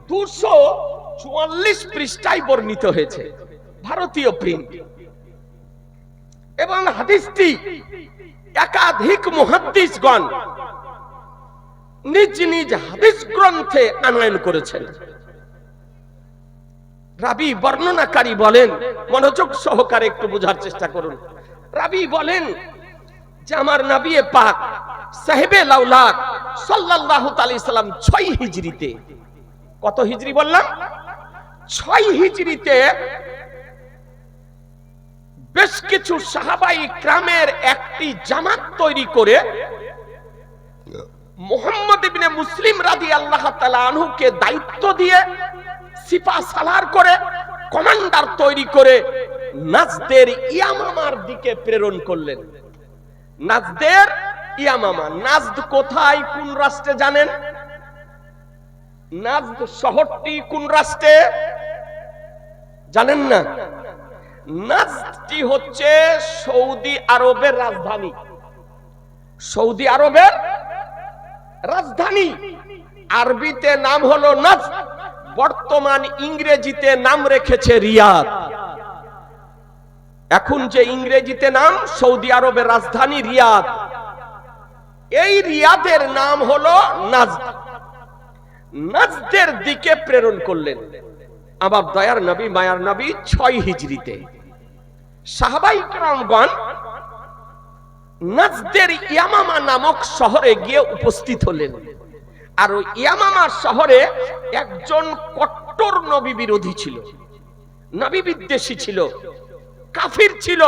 244 পৃষ্ঠায় বর্ণিত হয়েছে, ভারতীয় প্রিন্ট। এবং হাদিসটি একাধিক মুহাদ্দিসগণ নিজ নিজ হাদিস গ্রন্থে আনয়ন করেছেন। রাবী বর্ণনাকারী বলেন, মনোযোগ সহকারে একটু বোঝার চেষ্টা করুন। রাবী বলেন যে আমার নবী পাক সাহেবে লাউলাক সাল্লাল্লাহু তাআলা সাল্লাম 6 হিজরিতে, কত হিজরি বললাম? 6 হিজরিতে বেশ কিছু সাহাবাই কিরামের একটি জামাত তৈরি করে মুহাম্মদ ইবনে মুসলিম রাদিয়াল্লাহু তাআলা আনহুকে দায়িত্ব দিয়ে সিপা সালার করে কমান্ডার তৈরি করে নাজদের ইয়ামামার দিকে প্রেরণ করলেন। নাজদের ইয়ামামা, নাজদ কোথায়, কোন রাষ্ট্রে জানেন? নাজদ শহরটি কোন রাষ্ট্রে জানেন না? নাজদটি হচ্ছে সৌদি আরবের রাজধানী। সৌদি আরবের রাজধানী, আরবিতে নাম হলো নাজদ, বর্তমান ইংরেজিতে নাম রেখেছে রিয়াদ। এখন যে ইংরেজিতে নাম সৌদি আরবের রাজধানী রিয়াদ, এই রিয়াদের নাম হলো নাজদ। নাজদের দিকে প্রেরণ করলেন আমার দয়ার নবী, মায়ার নবী 6 হিজরিতে। সাহাবাই কিরামগণ নাজদের ইয়ামামা নামক শহরে গিয়ে উপস্থিত হলেন। আর ওই ইয়ামামা শহরে একজন কট্টর নবী বিরোধী ছিল, নবী বিদ্বেষী ছিল, কাফির ছিল।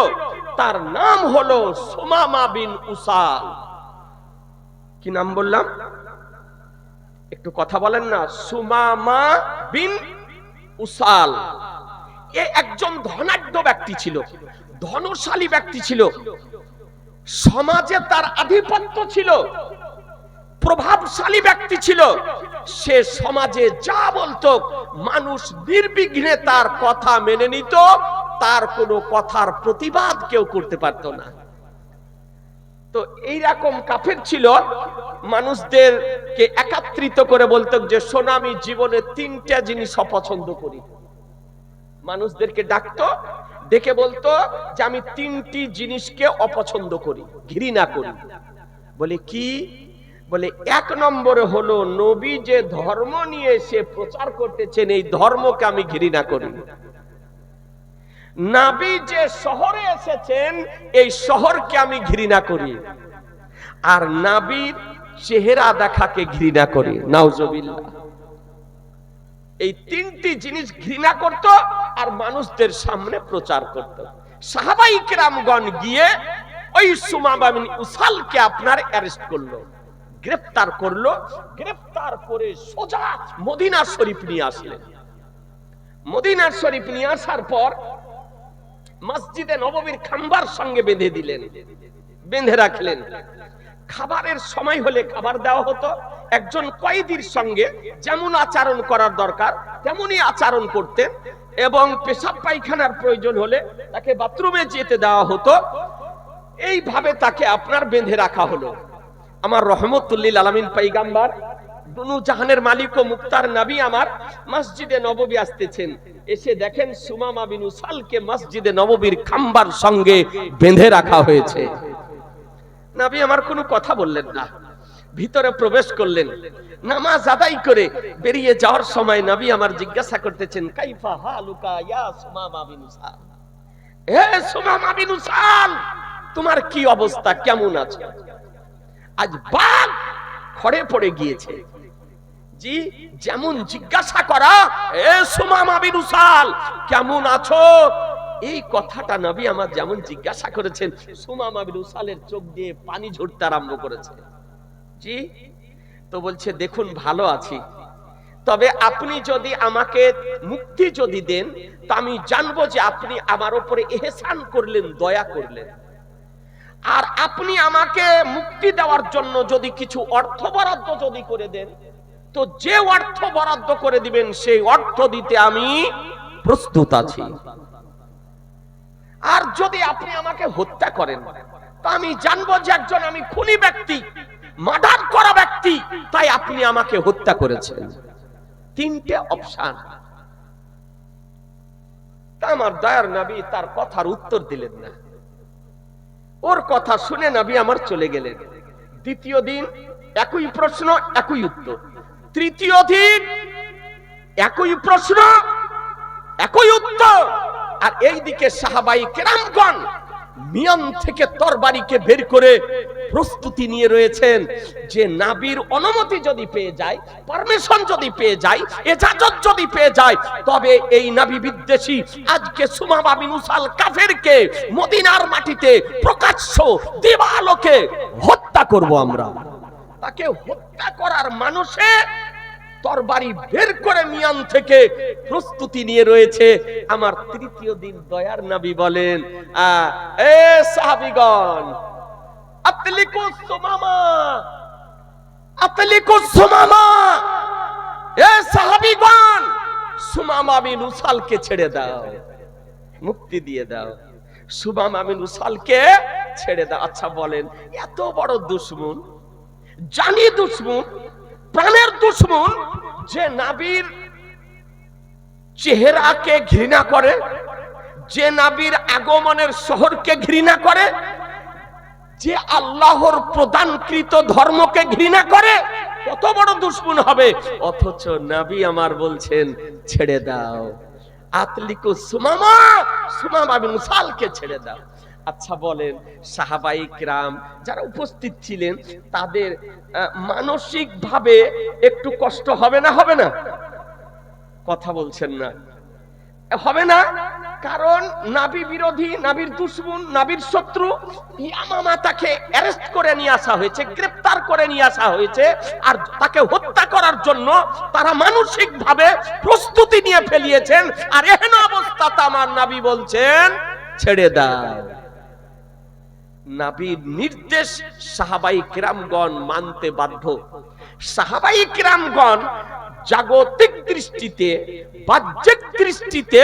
তার নাম হলো সুমামা বিন উসাল। কি নাম বললাম? একটু কথা বলেন না। সুমামা বিন উসাল এ একজন ধনাঢ্য ব্যক্তি ছিল, ধনশালী ব্যক্তি ছিল, সমাজে তার আধিপত্য ছিল, প্রভাবশালী ব্যক্তি ছিল। সে সমাজে যা বলতো মানুষ নির্বিঘ্নে তার কথা মেনে নিত, তার কোনো কথার প্রতিবাদ কেউ করতে পারত না। তো এইরকম কাফের ছিল। মানুষদেরকে একত্রিত করে বলতো যে শোনো, আমি জীবনে 3টা জিনিস অপছন্দ করি। মানুষদেরকে ডাকতো, ডেকে বলতো যে আমি 3টি জিনিসকে অপছন্দ করি, ঘৃণা করি। বলে কি? বলে 1 নম্বরে হলো নবী যে ধর্ম নিয়ে এসে প্রচার করতেছেন, এই ধর্মকে আমি ঘৃণা করি। নবী যে শহরে এসেছেন, এই শহরকে আমি ঘৃণা করি। আর নবীর চেহারা দেখাকে ঘৃণা করি। নাউজুবিল্লাহ। এই 3টি জিনিস ঘৃণা করত আর মানুষদের সামনে প্রচার করত। সাহাবাই কিরামগণ গিয়ে ওই সুমামা বিন উসালকে আপনার অ্যারেস্ট করলো, গ্রেফতার করলো। গ্রেফতার করে সোজা মদিনা শরীফ নিয়ে আসলেন। মদিনা শরীফ নিয়ে আসার পর মসজিদে নববীর খাম্বার সঙ্গে বেঁধে দিলেন, বেঁধে রাখলেন। খাবারের সময় হলে খাবার দেওয়া হতো। একজন কয়েদির সঙ্গে যেমন আচরণ করার দরকার তেমনই আচরণ করতেন, এবং পেশাব পায়খানার প্রয়োজন হলে তাকে বাথরুমে যেতে দেওয়া হতো। এইভাবে তাকে আপনার বেঁধে রাখা হলো। আমার রহমতুল্লিল আলামিন পয়গম্বর, দুনু জাহানের মালিক ও মুক্তার নবী আমার মসজিদে নববী আসতেছেন। এসে দেখেন সুমামা বিন উসালকে মসজিদে নববীর খাম্বার সঙ্গে বেঁধে রাখা হয়েছে। নবী আমার কোনো কথা বললেন না, ভিতরে প্রবেশ করলেন। নামাজ আদায় করে বেরিয়ে যাওয়ার সময় নবী আমার জিজ্ঞাসা করতেছেন, কাইফা হালুকা ইয়া সুমামা বিন উসাল, হে সুমামা বিন উসাল, তোমার কি অবস্থা, কেমন আছো? আজ বাঘ খড়ে পড়ে গিয়েছে। জি, যেমন জিজ্ঞাসা করা, এ সুমামা বিন উসাল কেমন আছো, এই কথাটা নবী আমার যেমন জিজ্ঞাসা করেছেন, সুমামা বিন উসালের চোখ দিয়ে পানি ঝরতে আরম্ভ করেছে। জি, তো বলছে দেখুন ভালো আছি, তবে আপনি যদি আমাকে মুক্তি যদি দেন তো আমি জানবো যে আপনি আমার উপরে ইহসান করলেন, দয়া করলেন। আর আপনি আমাকে মুক্তি দেওয়ার জন্য যদি কিছু অর্থ বরাদ্দ যদি করে দেন, তো যে অর্থ বরাদ্দ করে দিবেন সেই অর্থ দিতে আমি প্রস্তুত আছি। আর যদি আপনি আমাকে হত্যা করেন, তো আমি জানবো যে একজন আমি খুনি ব্যক্তি, মার্ডার করা ব্যক্তি, তাই আপনি আমাকে হত্যা করেছেন। তিনটে অপশন। তা আমার দয়ার নবী তার কথার উত্তর দিলেন না। ওর কথা শুনে নবী আমার চলে গেলেন। দ্বিতীয় দিন একই প্রশ্ন, একই উত্তর। তৃতীয় দিন একই প্রশ্ন, একই উত্তর। আর এইদিকে সাহাবাই কেরামগণ মিয়ান থেকে তরবারিকে বের করে প্রস্তুতি নিয়ে রয়েছেন যে নাবির অনুমতি যদি পেয়ে যায়, পারমিশন যদি পেয়ে যায়, ইজাজত যদি পেয়ে যায়, তবে এই নবী বিদ্বেষী আজকে সুমামা বিন উসাল কাফেরকে মদিনার মাটিতে প্রকাশ্য দিবালোকে হত্যা করব আমরা। তাকে হত্যা করার মানুষে তরবারি বের করে মিয়ান থেকে প্রস্তুতি নিয়ে রয়েছে। আমার তৃতীয় দিন দয়ার নবী বলেন, এ সাহাবীগণ, আতলিকুস সুমামা, আতলিকুস সুমামা। এ সাহাবীগণ, সুমামা বিন উসালকে ছেড়ে দাও, মুক্তি দিয়ে দাও। সুমামা বিন উসালকে ছেড়ে দাও। আচ্ছা বলেন, এত বড় দুশমন, জানি দুশমন, প্রাণের দুশমন, যে নবীর চেহারাকে ঘৃণা করে, যে নবীর আগমনের শহরকে ঘৃণা করে, যে আল্লাহর প্রদানকৃত ধর্মকে ঘৃণা করে, কত বড় দুশমন হবে? অথচ নবী আমার বলছেন ছেড়ে দাও, আতলিকু সুমামা, সুমামা বিন উসালকে ছেড়ে দাও। আচ্ছা বলেন, সাহাবাই কিরাম যারা উপস্থিত ছিলেন তাদের মানসিক ভাবে একটু কষ্ট হবে না? হবে না? কথা বলছেন না, হবে না? কারণ নাবি বিরোধী, নাবির দুশমন, নাবির শত্রু ইয়ামামা তাকে অ্যারেস্ট করে নিয়ে আসা হয়েছে, গ্রেফতার করে নিয়ে আসা হয়েছে। আর তাকে হত্যা করার জন্য তারা মানসিক ভাবে প্রস্তুতি নিয়ে ফেলিয়েছেন। আর এহেন অবস্থাতে আমার নবী বলছেন ছেড়ে দাও। নবীর নির্দেশ সাহাবাই কিরামগণ মানতে বাধ্য। সাহাবাই কিরামগণ জাগতিক দৃষ্টিতে, বাহ্যিক দৃষ্টিতে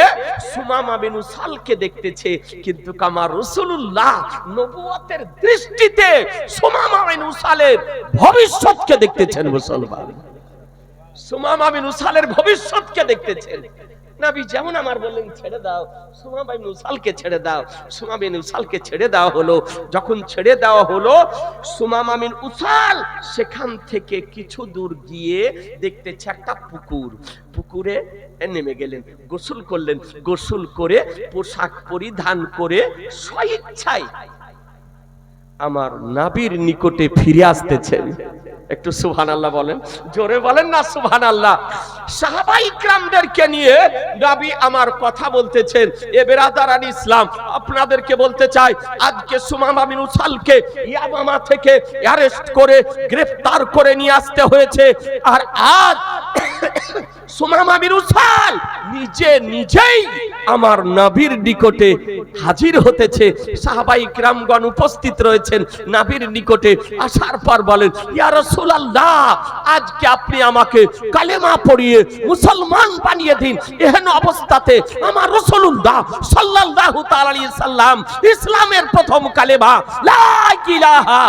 সুমামা বিন উসালকে দেখতেছে, কিন্তু আমার রাসূলুল্লাহ নবুয়তের দৃষ্টিতে সুমামা বিন উসালের ভবিষ্যৎকে দেখতেছেন। মুসলমান, সুমামা বিন উসালের ভবিষ্যৎকে দেখতেছেন। নবী যেমন আমার বললেন ছেড়ে দাও, সুমামা বিন উসালকে ছেড়ে দাও। সুমামা বিন উসালকে ছেড়ে দেওয়া হলো। যখন ছেড়ে দেওয়া হলো, সুমামা বিন উসাল সেখান থেকে কিছু দূর গিয়ে দেখতেছে একটা পুকুর। পুকুরে নেমে গেলেন, গোসল করলেন। গোসল করে পোশাক পরিধান করে স্বেচ্ছায় আমার নবীর নিকটে ফিরে আসতেছেন। একটু সুবহানাল্লাহ বলেন, জোরে বলেন না সুবহানাল্লাহ। সাহাবাই কিরামদেরকে নিয়ে নবী আমার কথা বলতেছেন। এ বেরাদারান ইসলাম, আপনাদেরকে বলতে চাই, আজকে সুমামা বিন উসালকে ইয়ামামা থেকে অ্যারেস্ট করে গ্রেফতার করে নিয়ে আসতে হয়েছে। আর আজ সুমামা বিন উসাল নিজেই আমার নবীর নিকটে হাজির হতেছে। সাহাবাই কিরামগণ উপস্থিত রয়েছেন নবীর নিকটে। আসার পর বলেন, ইয়া রাসূলুল্লাহ, আজকে আপনি আমাকে কালেমা পড়িয়ে মুসলমান বানিয়ে দিন। এহেন অবস্থাতে আমার রাসূলুল্লাহ সাল্লাল্লাহু তাআলা আলাইহি সাল্লাম ইসলামের প্রথম কালেমা লা ইলাহা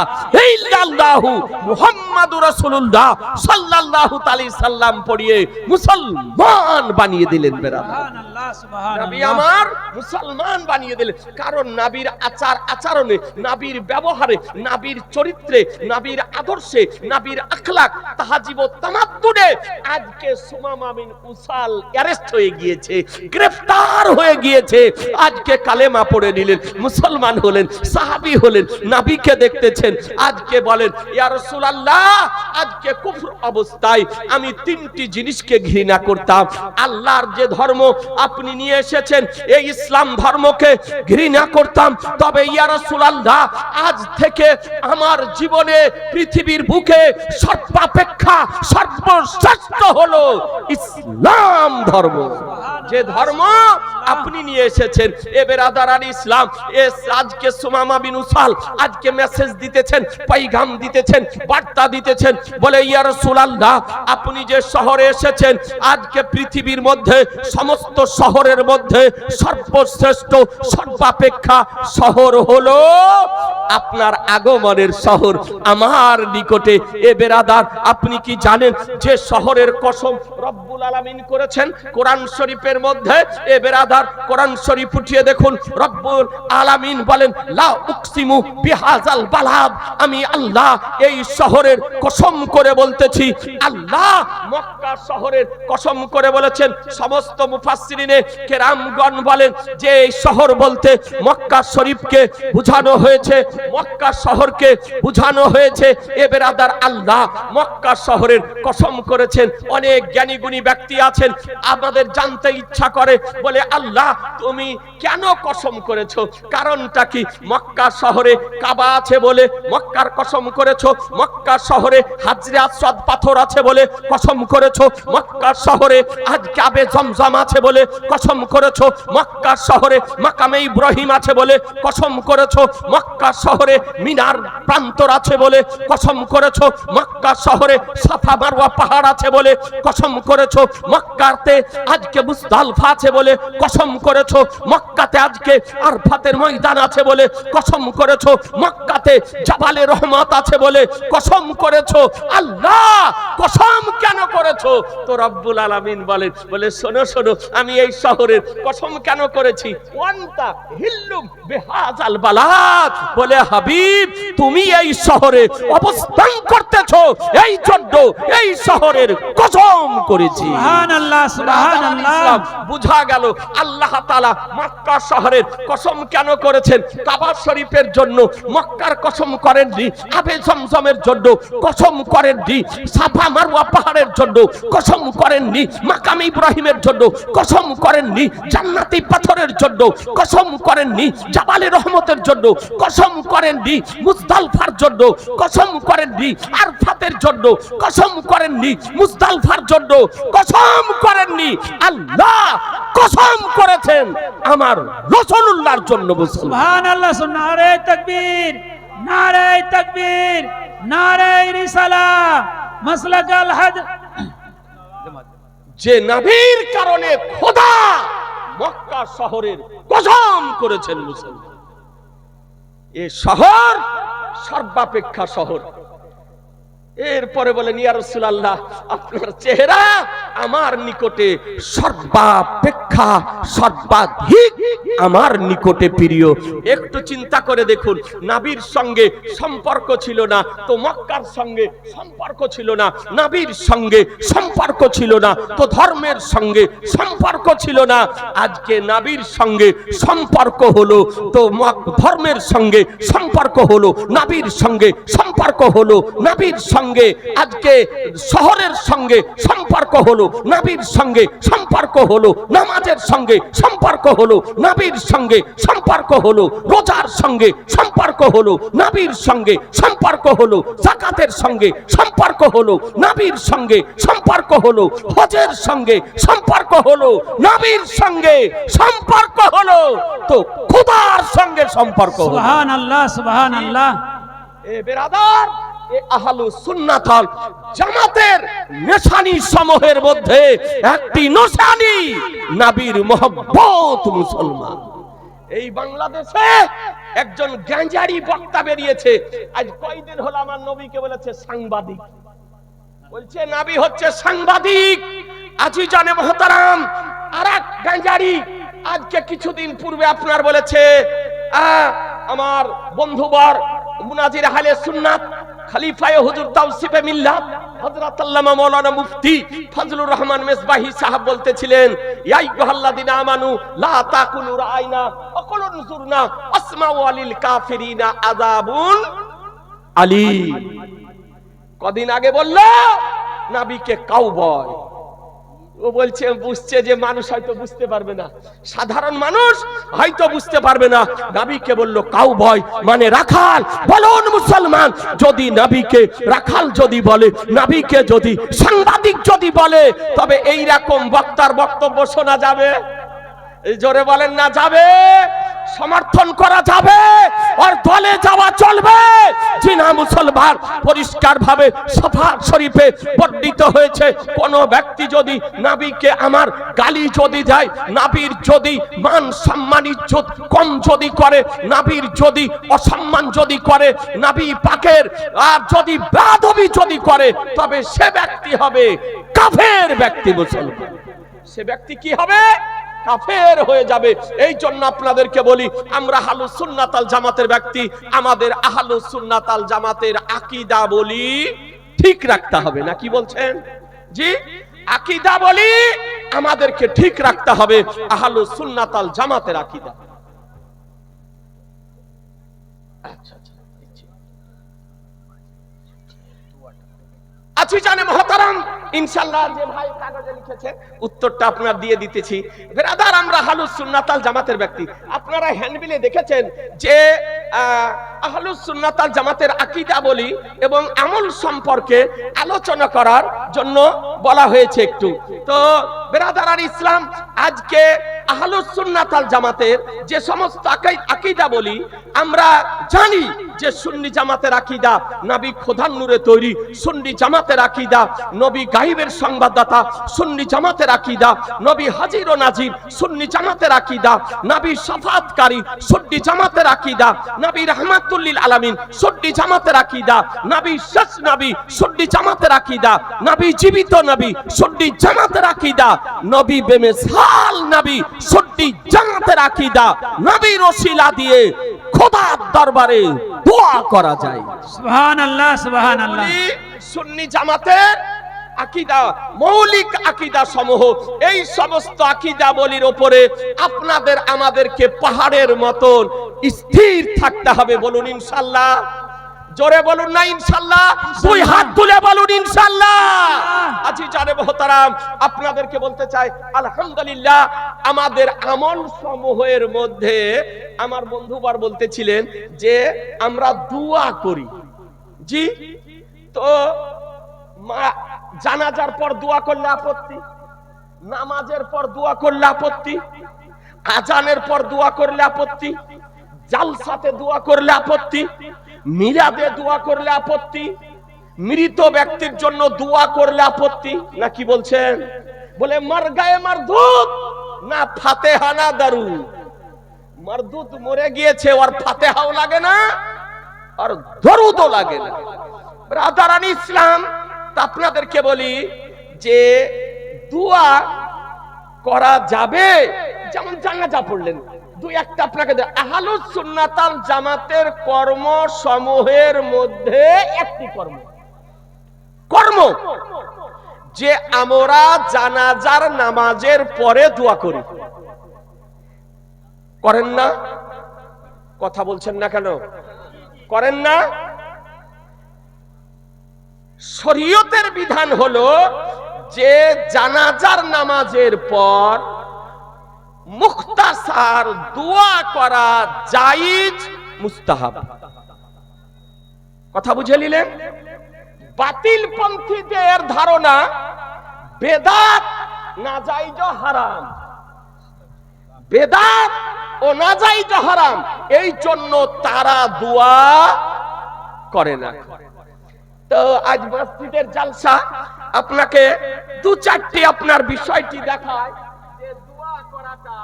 ইল্লাল্লাহু মুহাম্মাদুর রাসূলুল্লাহ সাল্লাল্লাহু তাআলা আলাইহি সাল্লাম পড়িয়ে মুসলমান বানিয়ে দিলেন। সুবহানাল্লাহ, সুবহানাল্লাহ। নবী আমার মুসলমান বানিয়ে দিলেন। কারণ নবীর আচার আচরণে, নবীর ব্যবহারে, নবীর চরিত্রে, নবীর আদর্শে, নবীর আখলাক, তাহজিব ও তামাদ্দুনে আজকে সুমামা বিন উসাল অ্যারেস্ট হয়ে গিয়েছে, গ্রেফতার হয়ে গিয়েছে। আজকে কালেমা পড়ে নিলেন, মুসলমান হলেন, সাহাবী হলেন, নবীকে দেখতেছেন। আজকে বলেন, ইয়া রাসূলুল্লাহ, আজকে কুফর অবস্থায় আমি তিনটি জিনিসকে ঘৃণা করতাম। আল্লাহর যে ধর্ম আপনি নিয়ে এসেছেন, এই ইসলাম ধর্মকে ঘৃণা করতাম। তবে ইয়া রাসূলুল্লাহ, আজ থেকে আমার জীবনে পৃথিবীর বুকে সর্বাপেক্ষা সর্বশ্রেষ্ঠ হলো ইসলাম ধর্ম। যে ধর্ম আপনি নিয়ে এসেছেন। এ বেরাদারান ইসলাম, আজকে সুমামা বিন উসাল আজকে মেসেজ দিতেছেন, পয়গাম দিতেছেন, বার্তা দিতেছেন, বলে ইয়া রাসূলুল্লাহ আপনি যে শহরে এসেছেন, আজকে পৃথিবীর মধ্যে সমস্ত শহরের মধ্যে সর্বশ্রেষ্ঠ সর্বাপেক্ষা শহর হলো আপনার আগমনের শহর আমার নিকটে। এ বেরাদার আপনি কি জানেন যে শহরের কসম রব্বুল আলামিন করেছেন কোরআন শরীফের মধ্যে? এ বেরাদার কোরআন শরীফ উঠিয়ে দেখুন, রব্বুল আলামিন বলেন লা উকসিমু বিহাযাল বালাদ, আমি আল্লাহ এই শহরের কসম করে বলতেছি। আল্লাহ মক্কা শহরের কসম করে বলেছেন। সমস্ত মুফাসসিরিনে কেরামগণ বলেন যে এই শহর বলতে মক্কা শরীফকে বোঝানো হয়েছে, মক্কা শহরকে বোঝানো হয়েছে। এ বেরাদার আল্লাহ মক্কা শহরের কসম করেছেন। অনেক জ্ঞানী গুণী ব্যক্তি আছেন, আমাদের জানতে ইচ্ছা করে, বলে আল্লাহ তুমি কেন কসম করেছো? কারণটা কি? মক্কা শহরে কাবা আছে বলে মক্কার কসম করেছো, মক্কা শহরে হাজরে আসওয়াদ পাথর আছে বলে কসম করেছো, মক্কা শহরে আজ কাবে জমজম আছে বলে কসম করেছো, মক্কা শহরে মাকামে ইব্রাহিম আছে বলে কসম করেছো, মক্কা শহরে মিনার প্রান্তর আছে বলে কসম করেছো, মক্কা শহরে সাফা মারওয়া পাহাড় আছে বলে কসম করেছো, মক্কাতে আজকে মুজদালিফা আছে বলে কসম করেছো, মক্কাতে আজকে আরফাতের ময়দান আছে বলে কসম করেছো, মক্কাতে জাবালে রহমত আছে বলে কসম করেছো। আল্লাহ কসম কেন করেছো? তো রব্বুল আলামিন বলেন, বলে শোনো শোনো আমি এই শহরের কসম কেন করেছি। ওয়ান্তা হিল্লুম বিহাযাল বালাদ, বলে হাবিব তুমি এই শহরে অবস্থান করতেছো, এই জন্য এই শহরের কসম করেছি। সুবহানাল্লাহ, সুবহানাল্লাহ। বুঝা গেল আল্লাহ তাআলা মক্কা শহরের কসম কেন করেছেন। কাবা শরীফের জন্য মক্কার কসম করেননি, আবে জমজমের জন্য কসম করেননি, সাফা মারওয়া পাহাড়ের জন্য কসম করেননি, মাকামে ইব্রাহিমের জন্য কসম করেননি, জান্নাতি পাথরের জন্য কসম করেননি, জাবালে রহমতের জন্য কসম করেননি, মুজদালিফার জন্য কসম করেননি, আরফাতের জন্য কসম করেননি, মুজদালিফার জন্য কসম করেননি। আল্লাহ কসম করেছেন আমার রাসূলুল্লাহর জন্য। সুবহানাল্লাহ। নারে তাকবীর, নারে তাকবীর, নারে রিসালাহ, মাসলাকাল হাদ। যে নবীর কারণে খোদা মক্কা শহরের কসম করেছেন মুসলমান। এই শহর সর্বাপেক্ষা শহর। এরপরে বলেন ইয়া রাসূলুল্লাহ আপনার চেহারা আমার নিকটে সর্বাপেক্ষা সর্বাধিক আমার নিকটে প্রিয়। একটু চিন্তা করে দেখুন, নবীর সঙ্গে সম্পর্ক ছিল না তো মক্কার সঙ্গে সম্পর্ক ছিল না, নবীর সঙ্গে সম্পর্ক ছিল না তো ধর্মের সঙ্গে সম্পর্ক ছিল না। আজকে নবীর সঙ্গে সম্পর্ক হলো তো ধর্মের সঙ্গে সম্পর্ক হলো, নবীর সঙ্গে সম্পর্ক হলো, নবীর সঙ্গে আজকে শহরের সঙ্গে সম্পর্ক হলো, নবীর সঙ্গে সম্পর্ক হলো, নামাজের সঙ্গে সম্পর্ক হলো, নবীর সঙ্গে সম্পর্ক হলো, রোজার সঙ্গে সম্পর্ক হলো, নবীর সঙ্গে সম্পর্ক হলো, যাকাতের সঙ্গে সম্পর্ক হলো, নবীর সঙ্গে সম্পর্ক হলো, হজের সঙ্গে সম্পর্ক হলো, নবীর সঙ্গে সম্পর্ক হলো, তো খোদার সঙ্গে সম্পর্ক হলো। সুবহানাল্লাহ, সুবহানাল্লাহ। এ বেরাদার, আহলু সুন্নাত ওয়াল জামাতের নিশানি সমূহের মধ্যে একটি নিশানি নবীর মহব্বত। মুসলমান এই বাংলাদেশে একজন গাঁজারি বক্তা বেরিয়েছে, আজ কয়দিন হলো আমার নবীকে বলেছে সাংবাদিক, বলছে নবী হচ্ছে সাংবাদিক। আজিজানে মুহতারাম আরেক গাঁজারি আজকে কিছুদিন পূর্বে আপনার বলেছে আমার বন্ধুবর মুনাজির আহলে সুন্নাত খলিফায়ে হুজুর তাওসিফে মিল্লাত হযরত আল্লামা মাওলানা মুফতি ফজলুর রহমান মেজবাহি সাহেব বলতেছিলেন ইয়া আইয়ুহাল্লাযিনা আমানু লা তাকুলু রাআইনা ওয়া কুলু নজুরনা আসমাউ আলিল কাফিরিনা আযাবুন আলীম। কদিন আগে বলল নবীকে কাউবয়, ও বলছে বুঝছে যে মানুষ হয়তো বুঝতে পারবে না, সাধারণ মানুষ হয়তো বুঝতে পারবে না। নবীকে বলল কাউবয় মানে রাখাল। বলুন মুসলমান, যদি নবীকে রাখাল যদি বলে, নবীকে যদি সাংবাদিক যদি বলে, তবে এই রকম বক্তার বক্তব্য শোনা যাবে? এই জোরে বলেন না যাবে? সমর্থন করা যাবে? আর দলে যাওয়া চলবে? জি না মুসলমান, পরিষ্কার ভাবে শফাত শরীফে বর্ণিত হয়েছে, কোন ব্যক্তি যদি নবীকে আমার গালি যদি দেয়, নবীর যদি মান সম্মান ইজ্জত কম যদি করে, নবীর যদি অসম্মান যদি করে, নবী পাকের আর যদি বেয়াদবি যদি করে, তবে সে ব্যক্তি হবে কাফের ব্যক্তি। মুসলমান সে ব্যক্তি কি হবে? কাফের হয়ে যাবে। এই জন্য আপনাদেরকে বলি, আমরা আহলুস সুন্নাত আল জামাতের ব্যক্তি, আমাদের আহলুস সুন্নাত আল জামাতের আকীদা বলি ঠিক রাখতে হবে। না কি বলছেন? জি, আকীদা বলি আমাদেরকে ঠিক রাখতে হবে, আহলুস সুন্নাত আল জামাতের আকীদা। আচ্ছা আচ্ছা, আচ্ছা জানে মহতারাম, ইনশাআল্লাহ যে ভাই কাগজে লিখেছে উত্তরটা আপনার দিয়ে দিতেছি। ব্রাদার, আমরা আহলুস সুন্নাত আল জামাতের ব্যক্তি। আপনারা হ্যান্ডবিলে দেখেছেন যে আহলুস সুন্নাত আল জামাতের আকীদা বলি এবং আমল সম্পর্কে আলোচনা করার জন্য বলা হয়েছে একটু। তো ব্রাদার আর ইসলাম, আজকে আহলুস সুন্নাত আল জামাতের যে সমস্ত আকীদা বলি, আমরা জানি যে সুন্নি জামাতের আকীদা নবী খোদার নূরে তৈরি, সুন্নি জামাতের আকীদা নবী গায়বের সংবাদদাতা, সুন্নি জামাতের আকীদা নবী হাজির ও নাজির, সুন্নি জামাতের আকীদা নবী শাফাআতকারী, সুন্নি জামাতের আকীদা নবী রাহমাতুল লিল আলামিন, সুন্নি জামাতের আকীদা নবী শেষ নবী, সুন্নি জামাতের আকীদা নবী জীবিত নবী, সুন্নি জামাতের আকীদা নবী বেমিসাল নবী, সুন্নি জামাতের আকীদা নবীর ওসিলা দিয়ে খোদার দরবারে দোয়া করা যায়। সুবহানাল্লাহ, সুবহানাল্লাহ। সুন্নি জামাতের আকীদা, মৌলিক আকীদা সমূহ, এই সমস্ত আকীদা বলির উপরে আপনাদের আমাদেরকে পাহাড়ের মতন স্থির থাকতে হবে। বলুন ইনশাআল্লাহ। জোরে বলুন না ইনশাআল্লাহ? দুই হাত তুলে বলুন ইনশাআল্লাহ। আজি জানে মোহতারাম, আপনাদেরকে বলতে চাই আলহামদুলিল্লাহ, আমাদের আমল সমূহের মধ্যে আমার বন্ধুবার বলতেছিলেন যে আমরা দোয়া করি। জি, তো জানাজার পর দোয়া করলে আপত্তি, নামাজের পর দোয়া করলে আপত্তি, আজানের পর দোয়া করলে আপত্তি, জালসাতে দোয়া করলে আপত্তি, মিলাদে দোয়া করলে আপত্তি, মৃত ব্যক্তির জন্য দোয়া করলে আপত্তি। না কি বলছেন? বলে মার গায়ে মারদুদ না ফাতেহা না দারুদ। মারদুদ মরে গিয়েছে, ওর ফাতেহাও লাগে না আর দরুদও লাগে না। ব্রাদারান ইসলাম, আপনাদেরকে বলি যে দোয়া করা যাবে, যেমন জানাজা পড়লেন, দুই একটা আপনাকে আহলুস সুন্নাত আল জামাতের কর্ম সমূহের মধ্যে একটি কর্ম যে আমরা জানাজার নামাজের পরে দোয়া করি। করেন না? কথা বলছেন না কেন? করেন না? শরীয়তের বিধান হলো যে জানাজার নামাজের পর মুখতাসার দোয়া করা জায়েজ, মুস্তাহাব। কথা বুঝে নিলেন? বাতিল পন্থীদের ধারণা বেদাত নাজায়েজ হারাম, বেদাত ও নাজায়েজ হারাম, এই জন্য তারা দোয়া করে না। তো আজ মসজিদের জালসা আপনাকে দু চারটি আপনার বিষয়টি দেখায় যে দোয়া করাটা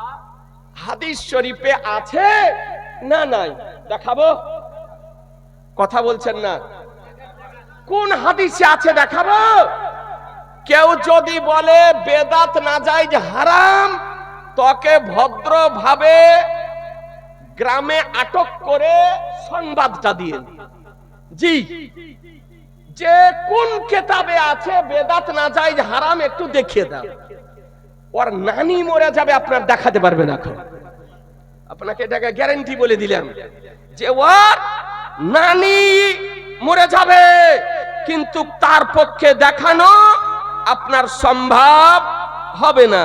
হাদিস শরীফে আছে না নাই। দেখাবো? কথা বলছেন না? কোন হাদিসে আছে দেখাবো? কেউ যদি বলে বেদাত নাজায়েজ হারাম, তোকে ভদ্রভাবে গ্রামে আটক করে সংবাদটা দিয়ে, জি, যে কোন কিতাবে আছে বেদাত নাজায়েজ হারাম একটু দেখিয়ে দাও। ওর নানি মরে যাবে, আপনার দেখাতে পারবে না। এখন আপনাকে এটাকে গ্যারান্টি বলে দিলাম যে ওর নানি মরে যাবে, কিন্তু তার পক্ষে দেখানো আপনার সম্ভব হবে না।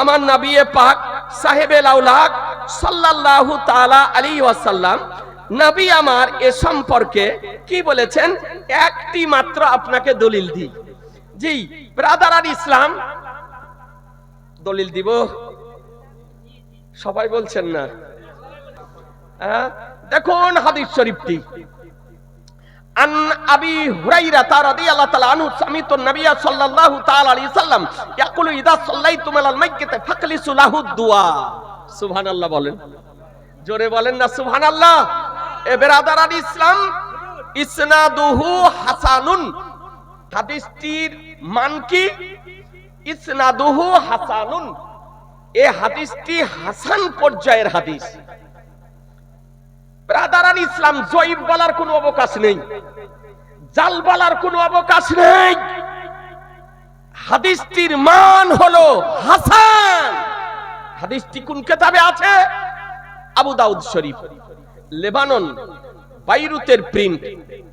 আমার নবী পাক সাহেবেল আউলাদ সাল্লাল্লাহু তাআলা আলাইহি ওয়াসাল্লাম নবী আমার এ সম্পর্কে কি বলেছেন, একটি মাত্র আপনাকে দলিল দিই। জি ব্রাদার আর ইসলাম, দলিল দিব? সবাই বলছেন না। দেখুন হাদিস শরীফটি, আন আবি হুরায়রা রাদিয়াল্লাহু তাআলা আনহু সামিতু নবী সাল্লাল্লাহু তাআলা আলাইহি সাল্লাম ইয়াকুলু ইযা সাল্লাইতুম আলাল মাইয়িতি ফাকলিসু লাহু দুআ। সুবহানাল্লাহ বলেন, জোরে বলেন না সুবহানাল্লাহ। এ ব্রাদার আর ইসলাম, ইসনাদুহু হাসানুন, হাদিসটির মান কি? ইসনাদুহু হাসানুন, এই হাদিসটি হাসান পর্যায়ের হাদিস। ব্রাদার আর ইসলাম, জয়ীফ বলার কোনো অবকাশ নেই, জাল বলার কোনো অবকাশ নেই। হাদিসটির মান হলো হাসান। হাদিসটি কোন কিতাবে আছে? আবু দাউদ শরীফ, লেবানন, বাইরুতের প্রিন্ট,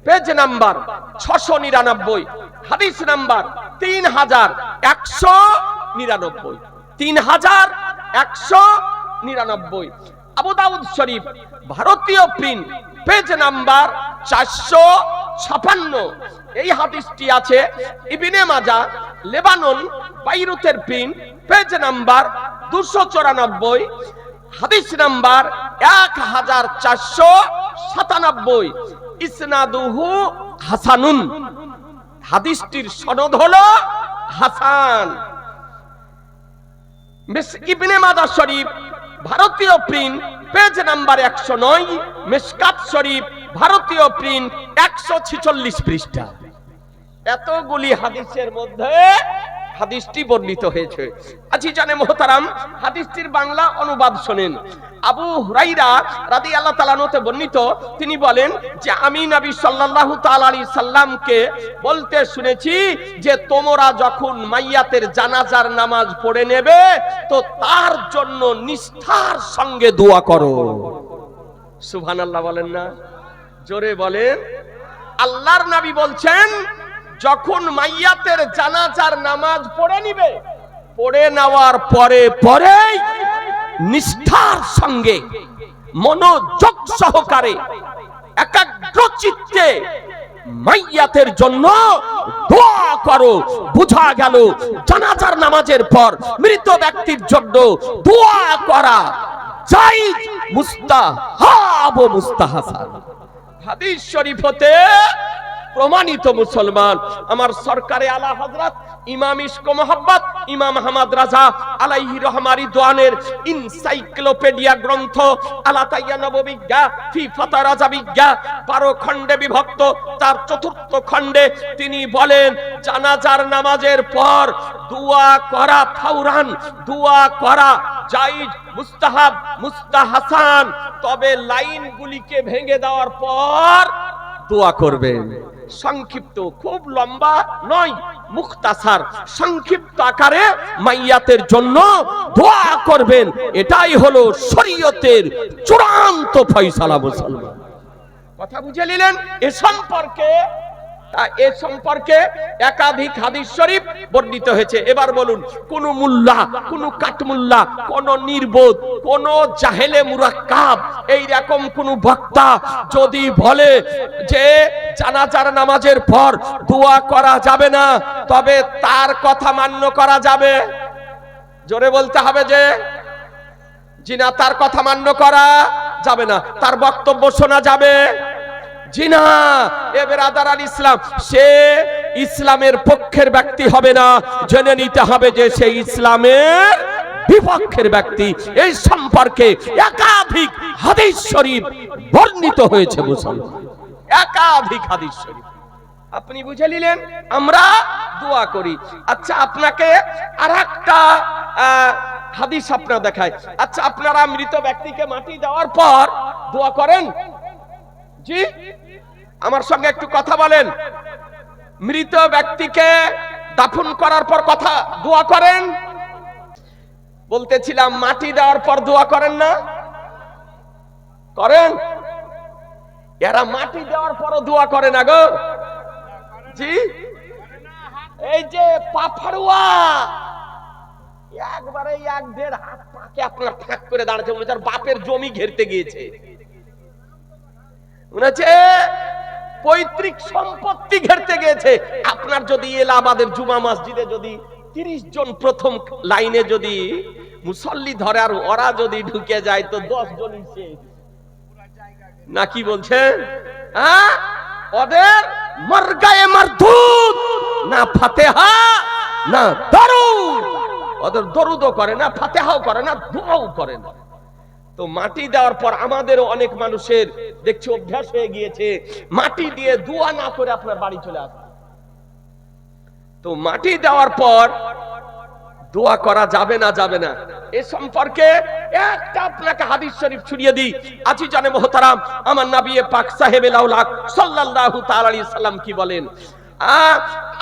পেজ নাম্বার 699, হাদিস নাম্বার 3199, 3199। আবু দাউদ শরীফ ভারতীয় প্রিন্ট, পেজ নাম্বার 456। এই হাদিসটি আছে ইবনে মাজাহ, লেবানন, বাইরুতের প্রিন্ট, পেজ নাম্বার 294, হাদিস নাম্বার 1497। ইসনাদুহু হাসানুন, হাদিসটির সনদ হলো হাসান। ইবনে মাজাহ শরীফ ভারতীয় প্রিন্ট, পেজ নাম্বার 109, মিশকাত শরীফ ভারতীয় প্রিন্ট 146 পৃষ্ঠা। এতগুলি হাদিসের মধ্যে হাদিসটি বর্ণিত হয়েছে। আজিজানে মুহতারাম, হাদিসটির বাংলা অনুবাদ শুনেন। আবু হুরায়রা রাদিয়াল্লাহু তাআলা আনহু বর্ণিত, তিনি বলেন যে আমি নবী সাল্লাল্লাহু তাআলা আলাইহি সাল্লামকে বলতে শুনেছি যে তোমরা যখন মাইয়াতের জানাজার নামাজ পড়ে নেবে তো তার জন্য নিষ্ঠার সঙ্গে দোয়া করো। সুবহানাল্লাহ বলেন না, জোরে বলেন। আল্লাহর নবী বলছেন যখন মাইয়াতের জানাজার নামাজ পড়ে নিবে, পড়ে নেওয়ার পরে পরেই নিষ্ঠার সঙ্গে মনোযোগ সহকারে একাগ্র চিত্তে মাইয়াতের জন্য দোয়া করো। বোঝা গেল জানাজার নামাজের পর মৃত ব্যক্তির জন্য দোয়া করা জায়েজ, মুস্তাহাব ও মুস্তাহাসান। হাদিস শরীফ হতে প্রমাণিত মুসলমান। আমার সরকারে আলা হযরত ইমাম ইশক মোহাব্বত ইমাম আহমদ রাজা আলাইহি রহমারি দোয়ানের এনসাইক্লোপিডিয়া গ্রন্থ আলা তাইয়া নববিজ্ঞা ফি ফাতা রাজাবিজ্ঞা 12 খণ্ডে বিভক্ত, তার 4র্থ খণ্ডে তিনি বলেন জানাজার নামাজের পর দোয়া করা ফাওরান, দোয়া করা জায়েজ, মুস্তাহাব, মুস্তাহাসান। তবে লাইনগুলিকে ভেঙে দেওয়ার পর দোয়া করবেন। সংক্ষিপ্ত, খুব লম্বা নয়, মুখতাসার, সংক্ষিপ্ত আকারে মাইয়াতের জন্য দোয়া করবেন। এটাই হলো শরীয়তের চূড়ান্ত ফয়সালা মুসলমান। কথা বুঝে নিলেন? এ সম্পর্কে একাধিক হাদিস শরীফ বর্ণিত হয়েছে। এবার বলুন, কোন মুল্লা, কোন কাঠমুল্লা, কোন নির্বোধ, কোন জাহেলে মুরাক্কাব এই রকম কোন বক্তা যদি বলে যে জানাজার নামাজের পর দোয়া করা যাবে না, তবে তার কথা মান্য করা যাবে? জোরে বলতে হবে যে জি না, তার কথা মান্য করা যাবে না, তার বক্তব্য শোনা যাবে জি না। এ ব্রাদার আল ইসলাম, সে ইসলামের পক্ষের ব্যক্তি হবে না, জেনে নিতে হবে যে সে ইসলামের বিপক্ষের ব্যক্তি। এই সম্পর্কে একাধিক হাদিস শরীফ বর্ণিত হয়েছে মুসলমান, একাধিক হাদিস শরীফ। আপনি বুঝে নিলেন? আমরা দোয়া করি। আচ্ছা, আপনাকে আরেকটা হাদিস আপনারা দেখায়। আচ্ছা, আপনারা মৃত ব্যক্তিকে মাটি দেওয়ার পর দোয়া করেন? জি, আমার সঙ্গে একটু কথা বলেন। মৃত ব্যক্তিকে দাফন করার পর কথা দোয়া করেন? বলতেছিলাম মাটি দেওয়ার পর দোয়া করেন না? করেন? এরা মাটি দেওয়ার পরও দোয়া করে না গো। জি, এই যে পাফারুয়া, একবারে 1-1.5 হাত পাকে আপনার ফাঁক করে দাঁড়াচ্ছে, মনে হচ্ছে তার বাপের জমি ঘেরতে গিয়েছে, মনে হচ্ছে পৈতৃক সম্পত্তি ঘেরতে গিয়েছে। আপনার যদি এলাহাবাদের জুমা মসজিদে যদি 30 জন প্রথম লাইনে যদি মুসল্লি ধরে আর ওরা যদি ঢুকে যায় তো 10 জনই শেষ, না কি বলছেন? হ্যাঁ, ওদের মরগায়ে মারদুদ, না ফাতিহা না দরুদ, ওদের দরুদও করে না, ফাতিহাও করে না, দোয়াও করে না। তো মাটি দেওয়ার পর আমাদেরও অনেক মানুষের দেখছি অভ্যাস হয়ে গিয়েছে মাটি দিয়ে দোয়া না করে আপনার বাড়ি চলে আসে। তো মাটি দেওয়ার পর দোয়া করা যাবে না, যাবে না, এ সম্পর্কে একটা আপনাকে হাদিস শরীফ ছড়িয়ে দিই। আজি জানে মোহতারাম, আমার নবী পাক সাহেবে লাউলাক সাল্লাল্লাহু তাআলা আলাইহি সাল্লাম কি বলেন?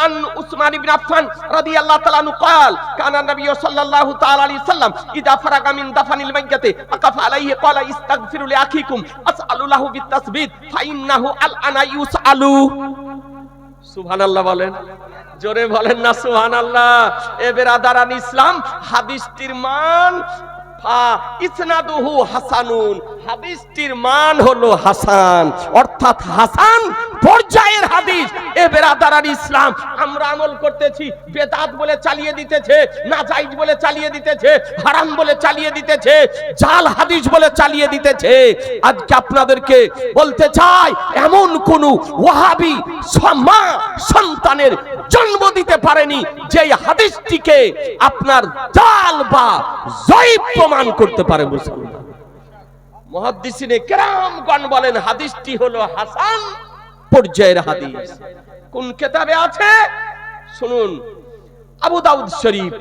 عن عثمان بن عفان رضي الله تعالى عنه قال كان النبي صلى الله تعالى عليه وسلم اذا فرغ من دفن الميت وقف عليه قال استغفروا لاخيكم اسالوا له بالتثبيت فانه الان يسال। সুবহানাল্লাহ বলেন, জোরে বলেন না সুবহানাল্লাহ। এ বেরাদারান ইসলাম, হাদিসটির মান ইসনাদুহু হাসানুন, হাদিসটির মান হলো হাসান, অর্থাৎ হাসান পর্যায়ের হাদিস। এ বেরাদারান ইসলাম, আমরা আমল করতেছি, বেদাত বলে চালিয়ে দিতেছে, নাজায়েজ বলে চালিয়ে দিতেছে, হারাম বলে চালিয়ে দিতেছে, জাল হাদিস বলে চালিয়ে দিতেছে। আজকে আপনাদেরকে বলতে চাই, এমন কোন ওয়াহাবি মা সন্তানের জন্ম দিতে পারেনি যে হাদিসটিকে আপনার জাল বা জয়ীফ প্রমাণ করতে পারে মুসলমান। মুহাদ্দিসিনে কেরামগণ বলেন হাদিসটি হলো হাসান পর্যায়ের হাদিস। কোন কিতাবে আছে শুনুন, আবু দাউদ শরীফ,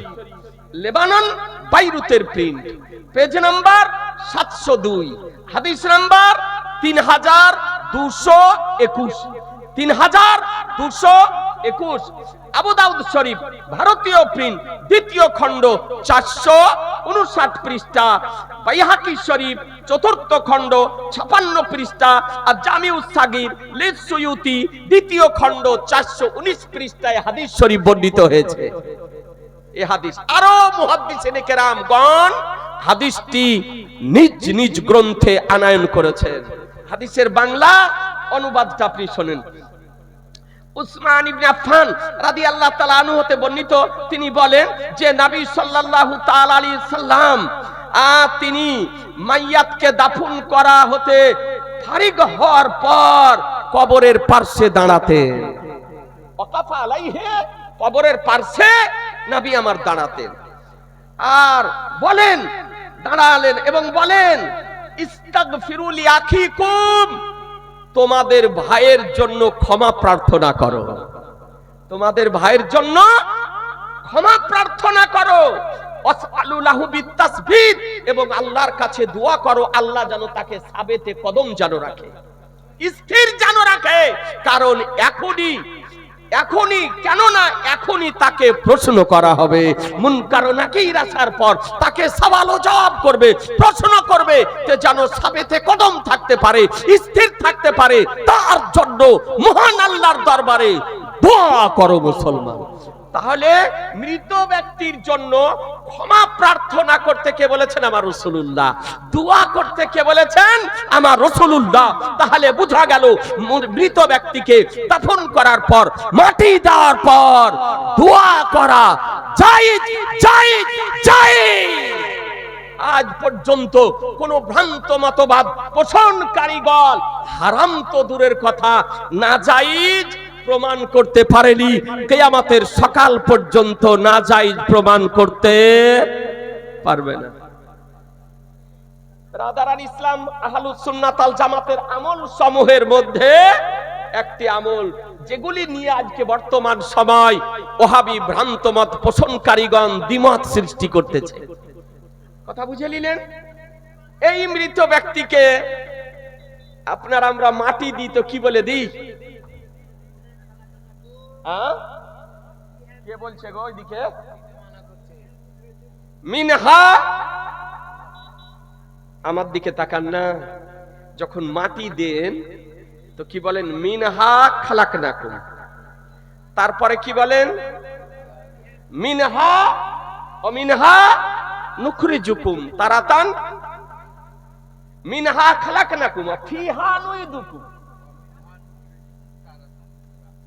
লেবানন, বাইরুতের প্রিন্ট, পেজ নাম্বার 702, হাদিস নাম্বার 3221, 3221। আবু দাউদ শরীফ, ভারতীয় প্রিন্ট, দ্বিতীয় খণ্ড, 459 পৃষ্ঠা। বাইহাকি শরীফ, চতুর্থ খণ্ড, 56 পৃষ্ঠা। আর জামিউস সাগীর লিসসুয়ুতি, দ্বিতীয় খণ্ড, 419 পৃষ্ঠায় হাদিস শরীফ বর্ণিত হয়েছে। এই হাদিস আরো মুহাদ্দিসিনে কেরামগণ হাদিসটি নিজ নিজ গ্রন্থে আনয়ন করেছেন। হাদিসের বাংলা অনুবাদটা আপনি শুনেন। উসমান ইবনে আফফান রাদিয়াল্লাহু তাআলা আনহু হতে বর্ণিত, তিনি বলেন যে নবী সাল্লাল্লাহু তাআলা আলাইহি সাল্লাম তিনি মাইয়াতকে দাফন করা হতে ফারিগ হওয়ার পর কবরের পার্শ্বে দাঁড়াতেন। ওয়াকাফা আলাইহি, কবরের পার্শ্বে নবী আমার দাঁড়াতেন আর বলেন, দাঁড়ালেন এবং বলেন ইস্তাগফিরু লিআখিকুম, তোমাদের ভাইয়ের জন্য ক্ষমা প্রার্থনা করো, তোমাদের ভাইয়ের জন্য ক্ষমা প্রার্থনা করো। ওয়াসআলু লাহু বিত্তাসবিত, এবং আল্লাহর কাছে দোয়া করো আল্লাহ যেন তাকে সাবেতে কদম যেন রাখে, স্থির যেন রাখে। কারণ এখনই কেননা এখনই তাকে প্রশ্ন করা হবে, মুনকার ও নাকির আসার পর তাকে সওয়াল ও জবাব করবে, প্রশ্ন করবে, তে যেন সাবেতে কদম থাকতে পারে, স্থির থাকতে পারে। তার জন্য মহান আল্লাহর দরবারে দোয়া করো মুসলমান। তাহলে মৃত ব্যক্তির জন্য ক্ষমা প্রার্থনা করতে কে বলেছেন? আমার রাসূলুল্লাহ। দোয়া করতে কে বলেছেন? আমার রাসূলুল্লাহ। তাহলে বোঝা গেল মৃত ব্যক্তিকে দাফন করার পর, মাটি দেওয়ার পর দোয়া করা জায়েজ, জায়েজ, জায়েজ। আজ পর্যন্ত কোন ভ্রান্ত মতবাদ পোষণকারীগণ হারাম তো দূরের কথা, নাজায়েজ প্রমাণ করতে পারেনি, কিয়ামতের সকাল পর্যন্ত নাজায়েজ প্রমাণ করতে পারবে না। ব্রাদারান ইসলাম, আহলুস সুন্নাত ওয়াল জামাতের আমল সমূহের মধ্যে একটি আমল যেগুলি নিয়ে আজকে বর্তমান সময় ওহাবি ভ্রান্ত মত পোষণকারীগণ দ্বিমত সৃষ্টি করতেছে। কথা বুঝে নিলেন? এই মৃত ব্যক্তিকে আপনার আমরা মাটি দিই তো কি বলে দিই? কে বলছে গো ওইদিকে? মিনহা, আমার দিকে তাকান না। যখন মাটি দেন তো কি বলেন? মিনহা খালাকনাকুম। তারপরে কি বলেন? মিনহা অমিনহা নুখরিজুকুম তারাতান মিনহা খালাকনাকুম ফিহা নুইদুকুম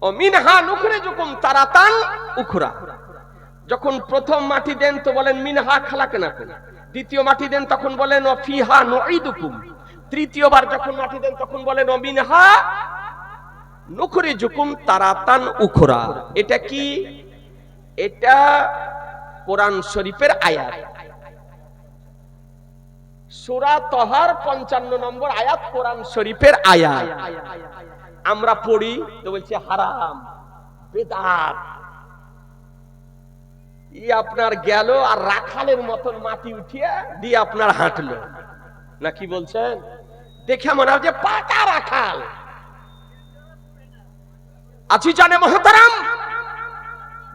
অমিনহা নুখরিজুকুম তারাতান উখরা। যখন প্রথম মাটি দেন তো বলেন মিনহা খালাকনাকুম, দ্বিতীয় মাটি দেন তখন বলেন ফিহা নুইদুকুম, তৃতীয়বার যখন মাটি দেন তখন বলেন অমিনহা নুখরিজুকুম তারাতান উখরা। এটা কি? এটা কোরআন শরীফের আয়াত, সূরা তহার 55 নম্বর আয়াত কোরআন শরীফের আয়াত। আমরা পড়ি তো বলছে হারাম, বেদাত। আপনার গেল আর রাখালের মতন মাটি উঠিয়ে দিয়ে আপনার হাঁটলো, না কি বলছেন? দেখে মনে হয় যে পাকা রাখাল। আছি জানে মহতারাম,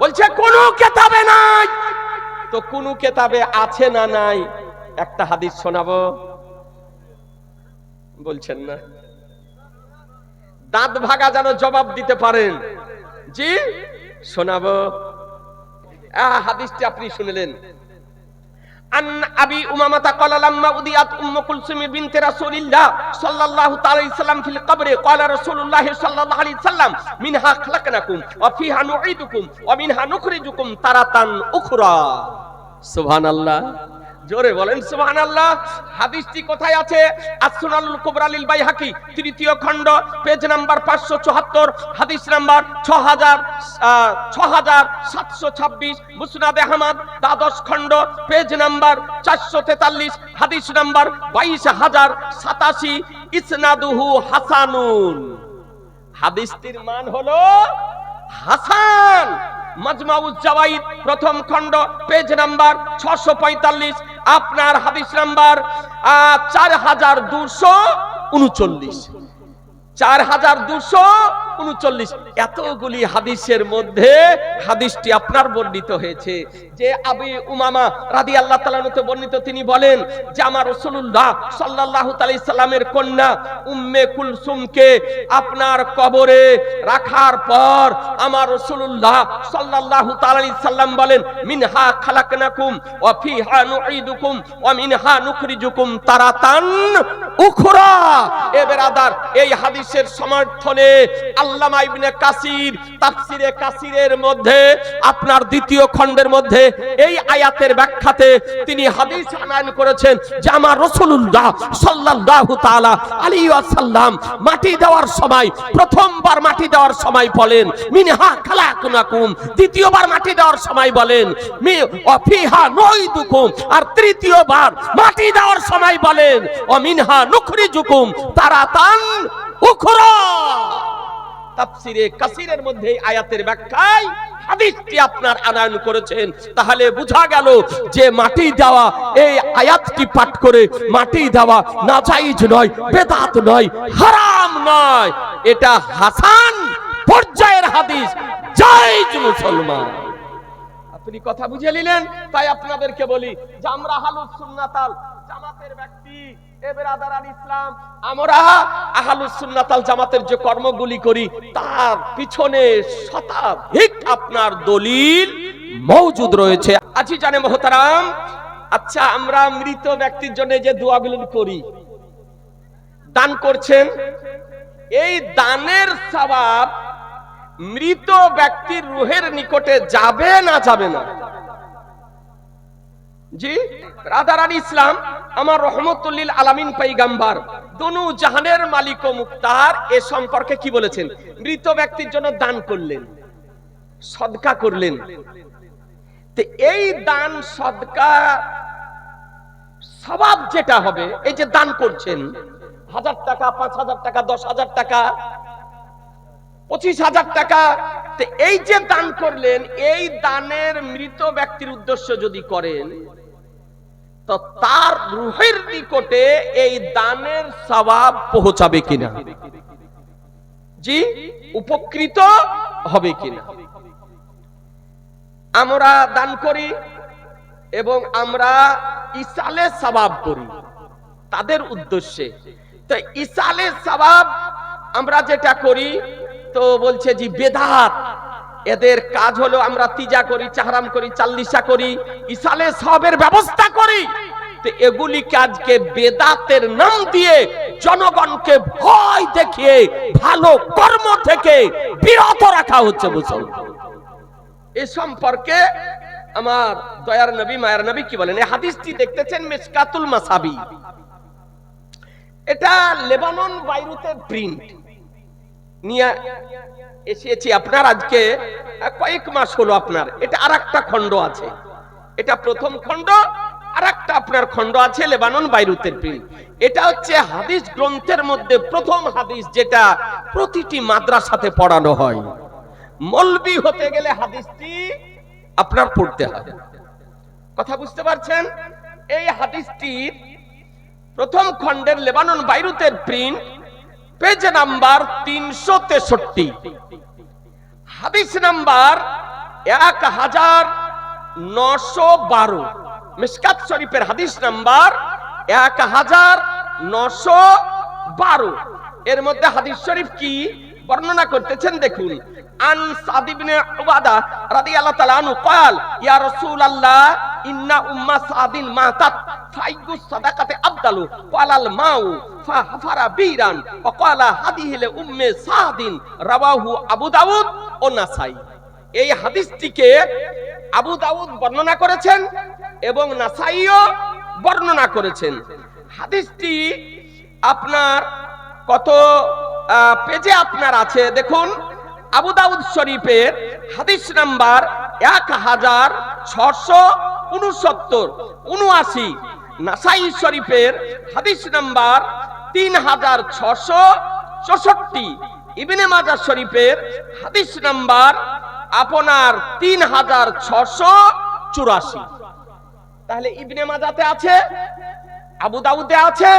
বলছে কোন কেতাবে নাই। তো কোন কেতাবে আছে না নাই একটা হাদিস শোনাবো, বলছেন না? দাঁত ভাগা যেন জবাব দিতে পারেন। জি শোনাবো। হাদিসটি আপনি শুনলেন। আন আবি উমামাতা ক্বালা লাম্মা উদিয়াত উম্মু কুলসুম বিনত রাসূলিল্লাহ সাল্লাল্লাহু তাআলা আলাইহি সাল্লাম ফিল কবরে ক্বালা রাসূলুল্লাহ সাল্লাল্লাহু আলাইহি সাল্লাম মিনহা খালাকনাকুম ওয়া ফিহা নুঈদুকুম ওয়া মিনহা নুখরিজুকুম তারাতান উখরা। সুবহানাল্লাহ, জোরে বলেন সুবহানাল্লাহ। হাদিসটি কোথায় আছে? as-সুনানুল কুবরা লিল বাইহাকি, তৃতীয় খণ্ড, পেজ নাম্বার 574, হাদিস নাম্বার 6726, মুসনাদে আহমদ দ্বাদশ খণ্ড, পেজ নাম্বার 443, হাদিস নাম্বার 22087, ইসনাদুহু হাসানুন। হাদিসটির মান হলো হাসান। মাজমাউজ জাওয়াইদ প্রথম খণ্ড, পেজ নাম্বার 645, আপনার হাদিস নাম্বার 4239, 4239। এতগুলি হাদিসের মধ্যে হাদিসটি আপনার বর্ণিত হয়েছে যে আবু উমামা রাদিয়াল্লাহু তাআলা আনহু বর্ণিত, তিনি বলেন যে আমার রাসূলুল্লাহ সাল্লাল্লাহু আলাইহি সাল্লামের কন্যা উম্মে কুলসুমকে আপনার কবরে রাখার পর আমার রাসূলুল্লাহ সাল্লাল্লাহু আলাইহি সাল্লাম বলেন মিনহা খালাকনাকুম ওয়া ফিহা নুঈদুকুম ওয়া মিনহা নুখরিজুকুম তারাতান উখরা। এ বেরাদার, এই হাদিসের সমর্থনে আল্লামা ইবনে কাসির তাফসিরে কাসিরের মধ্যে আপনার দ্বিতীয় খণ্ডের মধ্যে এই আয়াতের ব্যাখ্যাতে তিনি হাদিস আনয়ন করেছেন যে আমার রাসূলুল্লাহ সাল্লাল্লাহু তাআলা আলাইহি ওয়াসাল্লাম মাটি দেওয়ার সময়, প্রথমবার মাটি দেওয়ার সময় বলেন মিনহা খালাকনাকুম, দ্বিতীয়বার মাটি দেওয়ার সময় বলেন ওয়া ফিহা নুঈদুকুম, আর তৃতীয়বার মাটি দেওয়ার সময় বলেন ওয়া মিনহা নুখরিজুকুম তারাতান উখরা। তাফসিরে কাসিরের মধ্যে আয়াতের ব্যাখ্যায় হাদিসটি আপনার আনয়ন করেছেন। তাহলে বোঝা গেল যে মাটি দেওয়া, এই আয়াতটি পাঠ করে মাটি দেওয়া নাজায়েজ নয়, বেদাত নয়, হারাম নয়, এটা হাসান পর্যায়ের হাদিস, জায়েজ মুসলমান। আপনি কথা বুঝে নিলেন? তাই আপনাদেরকে বলি যে আমরা আহলুস সুন্নাতাল জামাতের ব্যক্তি, এ বেরাদারান ইসলাম, আমরা আহলুস সুন্নাতাল জামাতের যে কর্মগুলি করি তার পিছনে শতাধিক আপনার দলিল মওজুদ রয়েছে। আজি জানে মুহতারাম, আচ্ছা আমরা মৃত ব্যক্তির জন্য যে দোয়াগুলো করি, দান করছেন, এই দানের সওয়াব মৃত ব্যক্তির রূহের নিকটে যাবে না যাবে না? জি রাদারান ইসলাম, আমার রহমতুল লিল আলামিন পয়গম্বর দুনু জাহানের মালিক ও মুক্তার এ সম্পর্কে কি বলেছেন? মৃত ব্যক্তির জন্য দান করলেন, সদকা করলেন, তো এই দান সদকা সওয়াব যেটা হবে, এই যে দান করছেন 1000 টাকা, 5000 টাকা, 10,000 টাকা, 25,000 টাকা, তো এই যে দান করলেন, এই দানের মৃত ব্যক্তির উদ্দেশ্য যদি করেন তো তার রূহের নিকটে এই দানের সওয়াব পৌঁছাবে কিনা? জি উপকৃত হবে কিনা? আমরা দান করি এবং আমরা ইসালে সওয়াব করি তাদের উদ্দেশ্যে। তো ইসালে সওয়াব আমরা যেটা করি তো বলছে জি বেদাত, এদের কাজ হলো আমরা তিজা করি, চাহরাম করি, চাল্লিশা করি, ইসালে সবের ব্যবস্থা করি। তো এগুলি কাজকে বেদাতের নাম দিয়ে জনগণকে ভয় দেখিয়ে ভালো কর্ম থেকে বিরত রাখা হচ্ছে মুসলমান। এ সম্পর্কে আমার দয়ার নবী মায়ার নবী কি বলেন? এই হাদিসটি দেখতেছেন মিশকাতুল মাসাবি, এটা লেবানন বাইরুতের প্রিন্ট নিয়ে এসেছি আপনার। আজকে কয়েক মাস হলো আপনার। এটা আরেকটা খণ্ড আছে, এটা প্রথম খণ্ড, আরেকটা আপনার খণ্ড আছে লেবানন বাইরুতের প্রিন্ট। এটা হচ্ছে হাদিস গ্রন্থের মধ্যে প্রথম হাদিস, যেটা প্রতিটি মাদ্রাসাতে পড়ানো হয়। মৌলবি হতে গেলে হাদিসটি আপনার পড়তে হবে। কথা বুঝতে পারছেন? এই হাদিসটির প্রথম খণ্ডের লেবানন বাইরুতের প্রিন্ট, পেজ নাম্বার 363, হাদিস নাম্বার 1912, মিশকাত শরীফের হাদিস নাম্বার 1912। এর মধ্যে হাদিস শরীফ কি বর্ণনা করতেছেন দেখুন। আন সাদ ইবনে উবাদা রাদিয়াল্লাহু তাআলা আনহু قال ইয়া রাসূলুল্লাহ ইন্না উম্মা সাদিন মাতাত ফাইগু সাদাকাতে আবদালু ক্বালাল মাউ ফাহাফারা বীরান ওয়া ক্বালা হাদিহি লি উম্মে সাদিন, রাওয়াহু আবু দাউদ ও নাসাই। এই হাদিসটিকে আবু দাউদ বর্ণনা করেছেন এবং নাসাইও বর্ণনা করেছেন। হাদিসটি আপনার কত পেজে আপনার আছে দেখুন। আবু দাউদ শরীফের হাদিস নাম্বার 1669, নাসাই শরীফের হাদিস নাম্বার 3664, ইবনে মাজাহ শরীফের হাদিস নাম্বার আপনার 3684। তাহলে ইবনে মাজাহতে আছে, আবু দাউদে আছে,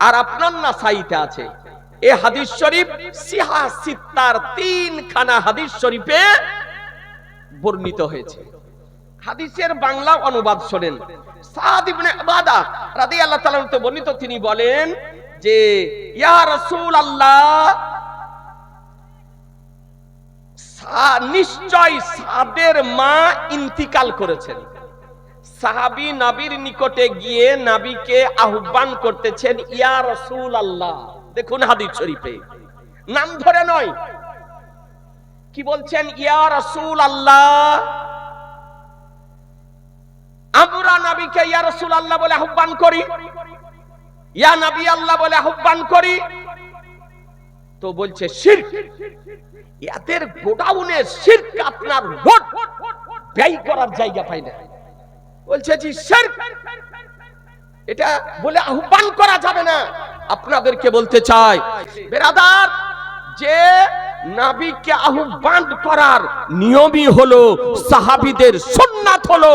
আর আপনার নাসাইতে আছে। এই হাদিস শরীফ সিহা সিত্তার 3 খানা হাদিস শরীফে বর্ণিত হয়েছে। হাদিসের বাংলা অনুবাদ শোনেন। সাদ ইবনে উবাদা রাদিয়াল্লাহু তাআলা হতে বর্ণিত, তিনি বলেন যে ইয়া রাসূলুল্লাহ, নিশ্চয় সাদের মা ইন্তিকাল করেছেন। সাহাবী নবীর নিকটে গিয়ে নবীকে আহ্বান করতেছেন ইয়া রাসূলুল্লাহ। দেখুন হাদিস শরীফে নাম ধরে নয়, কি বলছেন? ইয়া রাসূলুল্লাহ। আমরা নবীকে ইয়া রাসূলুল্লাহ বলে আহ্বান করি, ইয়া নবী আল্লাহ বলে আহ্বান করি, তো বলছে শিরক। এদের গোডাউনে শিরক আপনার লোড ব্যয় করার জায়গা পায় না। বলছে জি শিরক, এটা বলে আহ্বান করা যাবে না। আপনাদেরকে বলতে চাই বেরাদার, যে নবীকে আহ্বান করার নিয়মই হলো, সাহাবীদের সুন্নাত হলো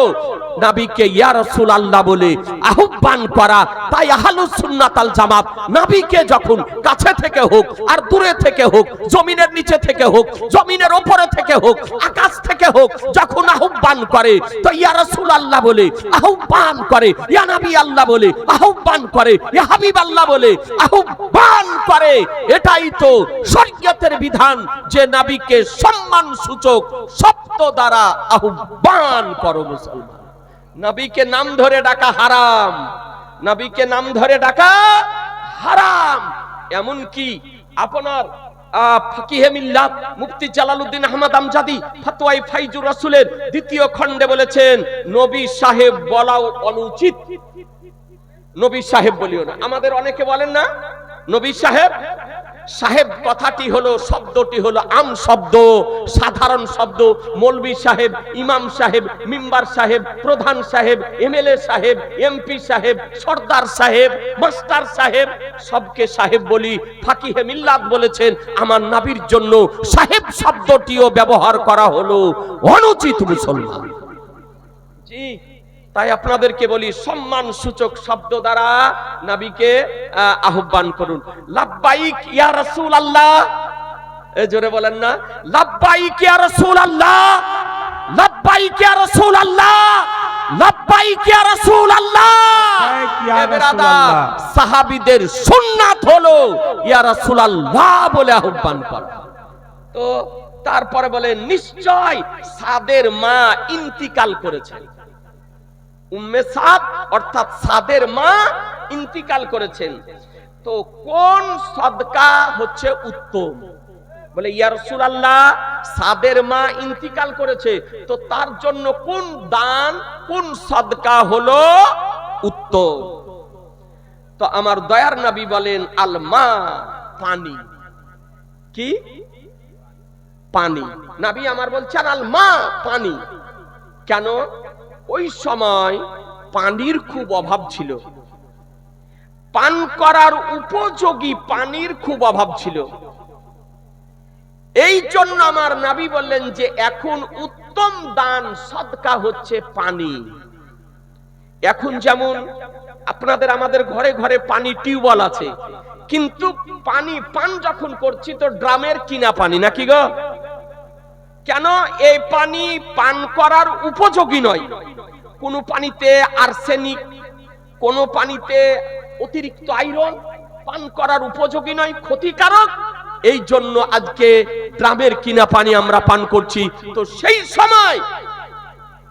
নবীকে ইয়া রাসূলুল্লাহ বলে আহ্বান করা। তাই আহলুস সুন্নাত আল জামাত নবীকে যখন কাছে থেকে হোক আর দূরে থেকে হোক, জমিনের নিচে থেকে হোক, জমিনের উপরে থেকে হোক, আকাশ থেকে হোক, যখন আহ্বান করে তো ইয়া রাসূলুল্লাহ বলে আহ্বান করে, ইয়া নবী আল্লাহ বলে আহ্বান করে, ইয়া হাবিব আল্লাহ বলে আহ্বান করে। এটাই তো শরীয়তের বিধান, যে নবীকে সম্মান সূচক শব্দ দ্বারা আহ্বান করো। মুসলমান, নবীকে নাম ধরে ডাকা হারাম, নবীকে নাম ধরে ডাকা হারাম। এমন কি আপনার ফাকিহে মিল্লাত মুফতি জালালউদ্দিন আহমদ আমজাদি ফতোয়াই ফাইজুর রাসূলের 2য় খণ্ডে বলেছেন নবী সাহেব বলাও অনুচিত। নবী সাহেব বলিও না। আমাদের অনেকে বলেন না নবী সাহেব। সাহেব কথাটি হলো, শব্দটি হলো আম শব্দ, সাধারণ শব্দ। মৌলভী সাহেব, ইমাম সাহেব, মিম্বার সাহেব, প্রধান সাহেব, এমএলএ সাহেব, এমপি সাহেব, সর্দার সাহেব, মাস্টার সাহেব, সবকে সাহেব বলি। ফাকিহে মিল্লাত বলেছেন আমার নবীর জন্য সাহেব শব্দটিও ব্যবহার করা হলো অনুচিত। মুসলমান জি, তাই আপনাদেরকে বলি সম্মান সূচক শব্দ দ্বারা নবীকে আহ্বান করুন। লাব্বাইক ইয়া রাসূলুল্লাহ, এই জোরে বলেন না, লাব্বাইক ইয়া রাসূলুল্লাহ, লাব্বাইক ইয়া রাসূলুল্লাহ, লাব্বাইক ইয়া রাসূলুল্লাহ। এ বেরাদার, সাহাবীদের সুন্নাত হলো ইয়া রাসূলুল্লাহ বলে আহ্বান করা। তো তারপরে বলেন নিশ্চয় সাদের মা ইন্তিকাল করেছেন। উম্মে সাদ অর্থাৎ সাদের মা ইন্তিকাল করেছেন। তো কোন সদকা হচ্ছে উত্তম? বলে ইয়া রাসূলুল্লাহ, সাদের মা ইন্তিকাল করেছে, তো তার জন্য কোন দান কোন সদকা হলো উত্তম? তো আমার দয়ার নবী বলেন আল মা, পানি। কি? পানি। নবী আমার বলছেন আল মা, পানি। কেন? ওই সময় পানির খুব অভাব ছিল, পান করার উপযোগী পানির খুব অভাব ছিল। এই জন্য আমার নবী বললেন যে এখন উত্তম দান সদকা হচ্ছে পানি। এখন যেমন আপনাদের আমাদের ঘরে ঘরে পানি টিউবওয়েল আছে, কিন্তু পানি পান যখন করছি তো ড্রামের কিনা পানি, নাকি গো? কেন? এই পানি পান করার উপযোগী নয়। কোন পানিতে আর্সেনিক, কোন পানিতে অতিরিক্ত আয়রন, পান করার উপযোগী নয়, ক্ষতিকারক। এই জন্য আজকে ড্রামের কিনা পানি আমরা পান করছি। তো সেই সময়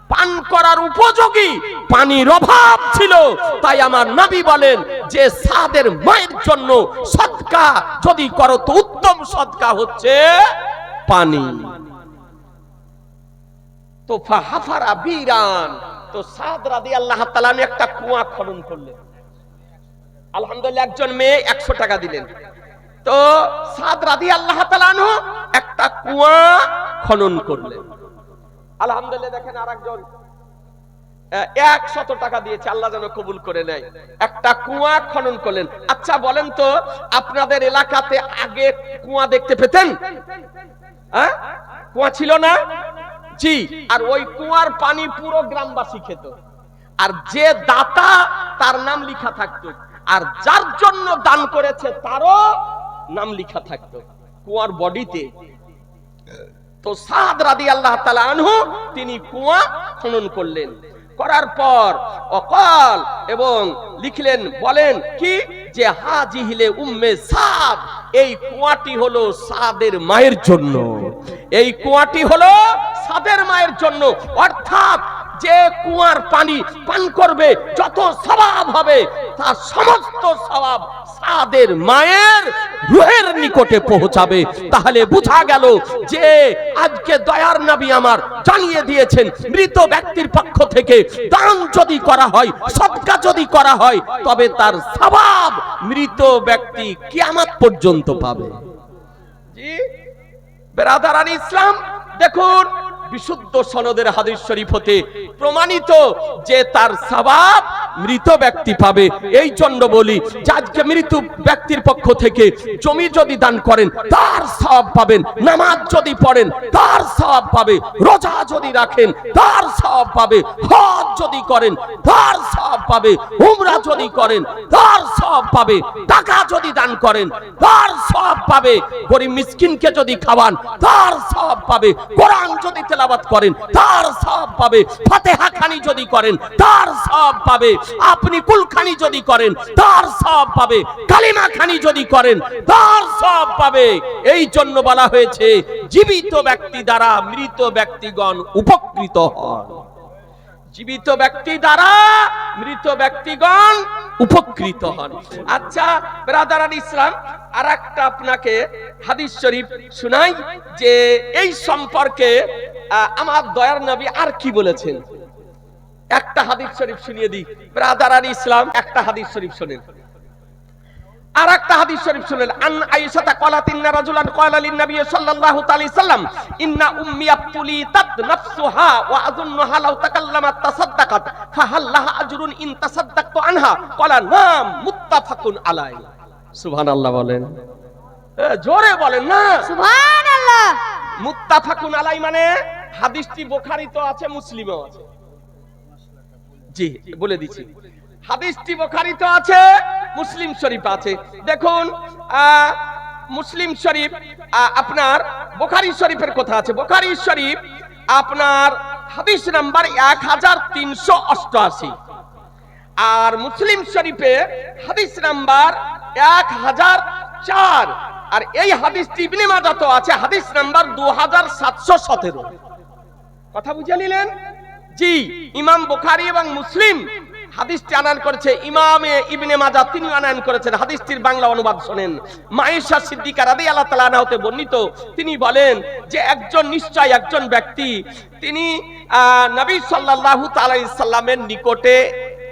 পান করার উপযোগী পানির অভাব ছিল, তাই আমার নবী বলেন যে সাদের মায়ের জন্য সদকা যদি করো তো উত্তম সদকা হচ্ছে পানি। তো ফাহাফারা বিরান, তো সাদ রাদিয়াল্লাহু তাআলা একটা কুয়া খনন করলেন। আলহামদুলিল্লাহ, একজন মেয়ে 100 টাকা দিলেন। তো সাদ রাদিয়াল্লাহু তাআলা একটা কুয়া খনন করলেন। আলহামদুলিল্লাহ, দেখেন আরেকজন 100 টাকা দিয়েছে, আল্লাহ যেন কবুল করে নেয়। একটা কুয়া খনন করলেন। আচ্ছা বলেন তো, আপনাদের এলাকাতে আগে কুয়া দেখতে পেতেন? হ্যাঁ, কুয়া ছিল না? জি। আর ওই কুয়ার পানি পুরো গ্রামবাসী খেত, আর যে দাতা তার নাম লেখা থাকতো, আর যার জন্য দান করেছে তারও নাম লেখা থাকতো কুয়ার বডিতে। তো সাদ রাদিয়াল্লাহু তাআলা আনহু তিনি কুয়া খনন করলেন। করার পর অকাল এবং লিখলেন, বলেন কি যে হাজিহিলে উম্মে সাদ, এই কুয়াটি হলো সাদের মায়ের জন্য, এই কুয়াটি হলো সাদের মায়ের জন্য। অর্থাৎ যে কুয়ার পানি পান করবে যত সওয়াব হবে তার সমস্ত সওয়াব সাদের মায়ের রূহের নিকটে পৌঁছাবে। তাহলে বোঝা গেল যে আজকে দয়ার নবী আমার জানিয়ে দিয়েছেন, মৃত ব্যক্তির পক্ষ থেকে দান যদি করা হয়, সদকা যদি করা হয়, তবে তার সওয়াব মৃত ব্যক্তি কিয়ামত পর্যন্ত পাবে। জি বেরাদারান ইসলাম, দেখুন বিশুদ্ধ সনদের হাদিস শরীফ হতে প্রমাণিত যে তার সওয়াব মৃত ব্যক্তি পাবে। এই জন্য বলি যে আজকে মৃত ব্যক্তির পক্ষ থেকে জমি যদি দান করেন তার সওয়াব পাবেন, নামাজ যদি পড়েন তার সওয়াব পাবে, রোজা যদি রাখেন তার সওয়াব পাবে, হজ যদি করেন তার সওয়াব পাবে, উমরা যদি করেন তার সওয়াব পাবে, টাকা যদি দান করেন তার সওয়াব পাবে, গরিব মিসকিনকে যদি খাওয়ান তার সওয়াব পাবে, কোরআন যদি তেলাওয়াত করেন তার সওয়াব পাবে, ফাতিহা খানি যদি করেন তার সওয়াব পাবে, আপনি কুলখানি যদি করেন তার সওয়াব পাবে, কালিমা খানি যদি করেন তার সওয়াব পাবে। এই জন্য বলা হয়েছে জীবিত ব্যক্তি দ্বারা মৃত ব্যক্তিগণ উপকৃত হন, জীবিত ব্যক্তি দ্বারা মৃত ব্যক্তিগণ উপকৃত হন। আচ্ছা ব্রাদারান ইসলাম, আরেকটা আপনাকে হাদিস শরীফ শুনাই যে এই সম্পর্কে আমার দয়ার নবী আর কি বলেছেন। একটা হাদিস শরীফ শুনিয়ে দিই ব্রাদারান ইসলাম, একটা হাদিস শরীফ শুনেন। আর একটা হাদিস শরীফ শুনেন। আন আয়েশা ক্বালাত ইন্না রাজুলান ক্বালা লিন নবী সাল্লাল্লাহু আলাইহি সাল্লাম ইন্না উম্মি আবতুলি তাদ নাফসুহা ওয়া আযুন্নুহা লাউ তাকাল্লামাত তাসাদ্দাকাত ফাহাল লাহা আজরুন ইন তাসাদ্দাকতু আনহা ক্বালা নাম মুত্তাফাকুন আলাইহি। সুবহানাল্লাহ বলেন, জোরে বলেন না সুবহানাল্লাহ। মুত্তাফাকুন আলাইহি মানে হাদিসটি বুখারীতে আছে, মুসলিমেও আছে। জি বলে দিচ্ছি, হাদিসটি বুখারীতে আছে, মুসলিম শরীফ আছে। দেখুন মুসলিম শরীফ আপনার বুখারী শরীফের কথা আছে। বুখারী শরীফ আপনার হাদিস নাম্বার 1388, আর মুসলিম শরীফে হাদিস নাম্বার 1004। আর এই হাদিসটি ইবনে মাজাহ তো আছে, হাদিস নাম্বার 2717। কথা বুঝে নিলেন? জি, ইমাম বুখারী এবং মুসলিম হাদিসটি আনয়ন করেছে, ইমামে ইবনে মাজাহ তিনি আনয়ন করেছেন। হাদিসটির বাংলা অনুবাদ শুনেন। মায়েশা সিদ্দিকা রাদিয়াল্লাহু তাআলা আনহা হতে বর্ণিত, তিনি বলেন যে নিশ্চয় একজন ব্যক্তি তিনি নবী সাল্লাল্লাহু তাআলা আলাইহি সাল্লামের নিকটে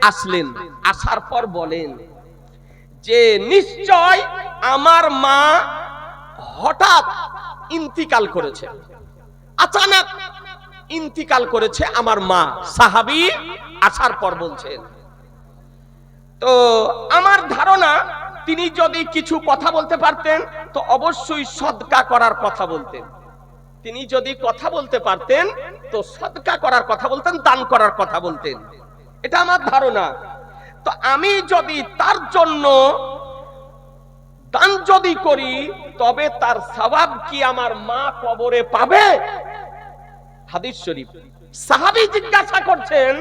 আসলেন। আসার পর বলেন যে নিশ্চয় আমার মা হঠাৎ ইন্তিকাল করেছে, আচানক ইন্তিকাল করেছে আমার মা। সাহাবী আসার পর বলছেন, তো আমার ধারণা তিনি যদি কিছু কথা বলতে পারতেন তো অবশ্যই সদকা করার কথা বলতেন। তিনি যদি কথা বলতে পারতেন তো সদকা করার কথা বলতেন, দান করার কথা বলতেন, এটা আমার ধারণা। তো আমি যদি তার জন্য দান যদি করি তবে তার সওয়াব কি আমার মা কবরে পাবে? হাদিস শরীফ। সাহাবী জিজ্ঞাসা করছেন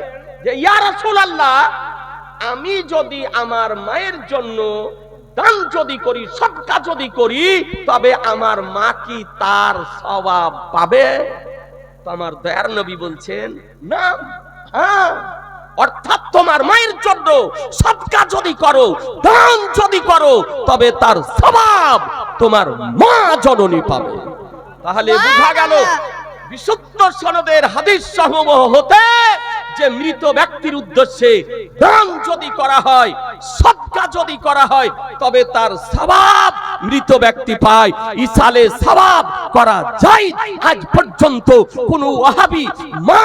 যে ইয়া রাসূলুল্লাহ, আমি যদি আমার মায়ের জন্য দান যদি করি, সদকা যদি করি, তবে আমার মা কি তার সওয়াব পাবে? তো আমার দয়ার নবী বলছেন না, হ্যাঁ, অর্থাৎ তোমার মায়ের জন্য সদকা যদি করো, দান যদি করো, তবে তার সওয়াব তোমার মা জননী পাবে। তাহলে বোঝা গেল বিশুদ্ধ সনদের হাদিস সমূহ হতে যে মৃত ব্যক্তির উদ্দেশ্যে দান যদি করা হয়, সদকা যদি করা হয়, তবে তার সওয়াব মৃত ব্যক্তি পায়, ইসালে সওয়াব করা যায়। আজ পর্যন্ত কোন ওয়াহাবি মা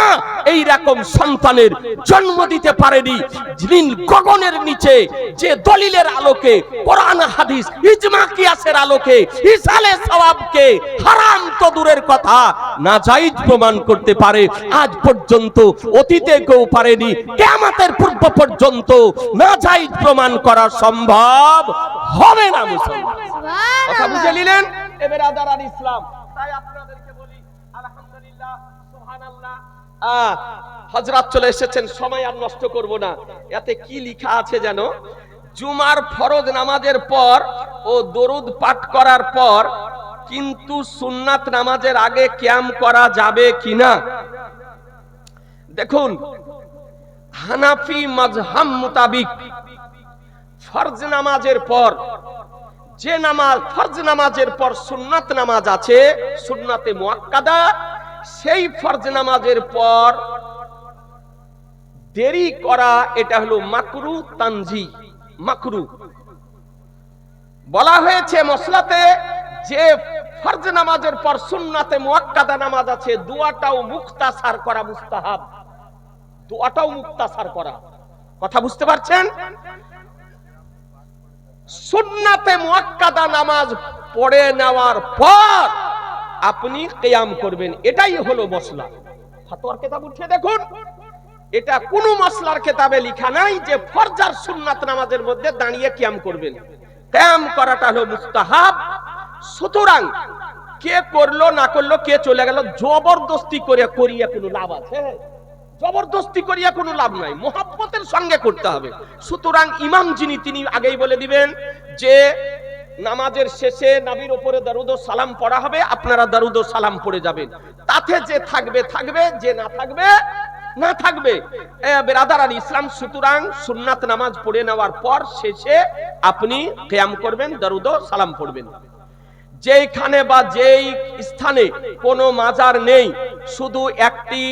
এই রকম সন্তানের জন্ম দিতে পারেনি যিনি গগনের নিচে যে দলিলের আলোকে, কোরআন হাদিস ইজমা কিয়াসের আলোকে ইসালে সওয়াবকে হারাম তো দূরের কথা নাজায়েজ প্রমাণ করতে পারে। আজ পর্যন্ত অতীতে কেউ পারেনি, কিয়ামতের পূর্ব পর্যন্ত নাজায়েজ প্রমাণ করা সম্ভব হবে না। মুসলমান কথা বুঝে নিলেন? এবার আদার ইসলাম, তাই আপনাদেরকে বলি আলহামদুলিল্লাহ, সুবহানাল্লাহ। হযরত চলে এসেছেন, সময় আর নষ্ট করব না। এতে কি লেখা আছে জানো? জুমার ফরজ নামাজের পর ও দরুদ পাঠ করার পর কিন্তু সুন্নাত নামাজের আগে কিয়াম করা যাবে কিনা? দেখুন, হানাফি মাযহাব মোতাবেক ফরজ নামাজের পর যে নামাজ, ফরজ নামাজের পর সুন্নাত নামাজ আছে, সুন্নাতে মুআক্কাদা, সেই ফরজ নামাজের পর দেরি করা এটা হলো মাকরু তানজি, মাকরু। বলা হয়েছে মসলাতে যে ফরজ নামাজের পর সুন্নাতে মুআক্কাদা নামাজ আছে, দোয়াটাও মুখতাসার করা মুস্তাহাব, দোয়াটাও মুখতাসার করা। কথা বুঝতে পারছেন? সুন্নাতে মুআক্কাদা নামাজ পড়ে নেওয়ার পর আপনি কিয়াম করবেন, এটাই হলো মসলা। ফতোয়ার কিতাব উঠে দেখুন, এটা কোন মসলার কিতাবে লেখা নাই যে ফরজ আর সুন্নাত নামাজের মধ্যে দাঁড়িয়ে কিয়াম করবেন। কিয়াম করাটা হলো মুস্তাহাব। সুতরাং কে করলো না করলো, কে চলে গেল, জবরদস্তি করে করিয়া কোনো লাভ আছে? জবরদস্তি করিয়া কোনো লাভ নাই, মুহাব্বতের সঙ্গে করতে হবে। সুতরাং ইমাম যিনি, তিনি আগেই বলে দিবেন যে নামাজের শেষে নবীর উপরে দরুদ ও সালাম পড়া হবে, আপনারা দরুদ ও সালাম পড়ে যাবেন। তাতে যে থাকবে থাকবে, যে না থাকবে না থাকবে। বিরাদার আল ইসলাম, সুতরাং সুন্নাত নামাজ পড়ে নেওয়ার পর শেষে আপনি কিয়াম করবেন, দরুদ ও সালাম পড়বেন। যেইখানে বা যেই স্থানে কোনো মাজার নেই, শুধু একটি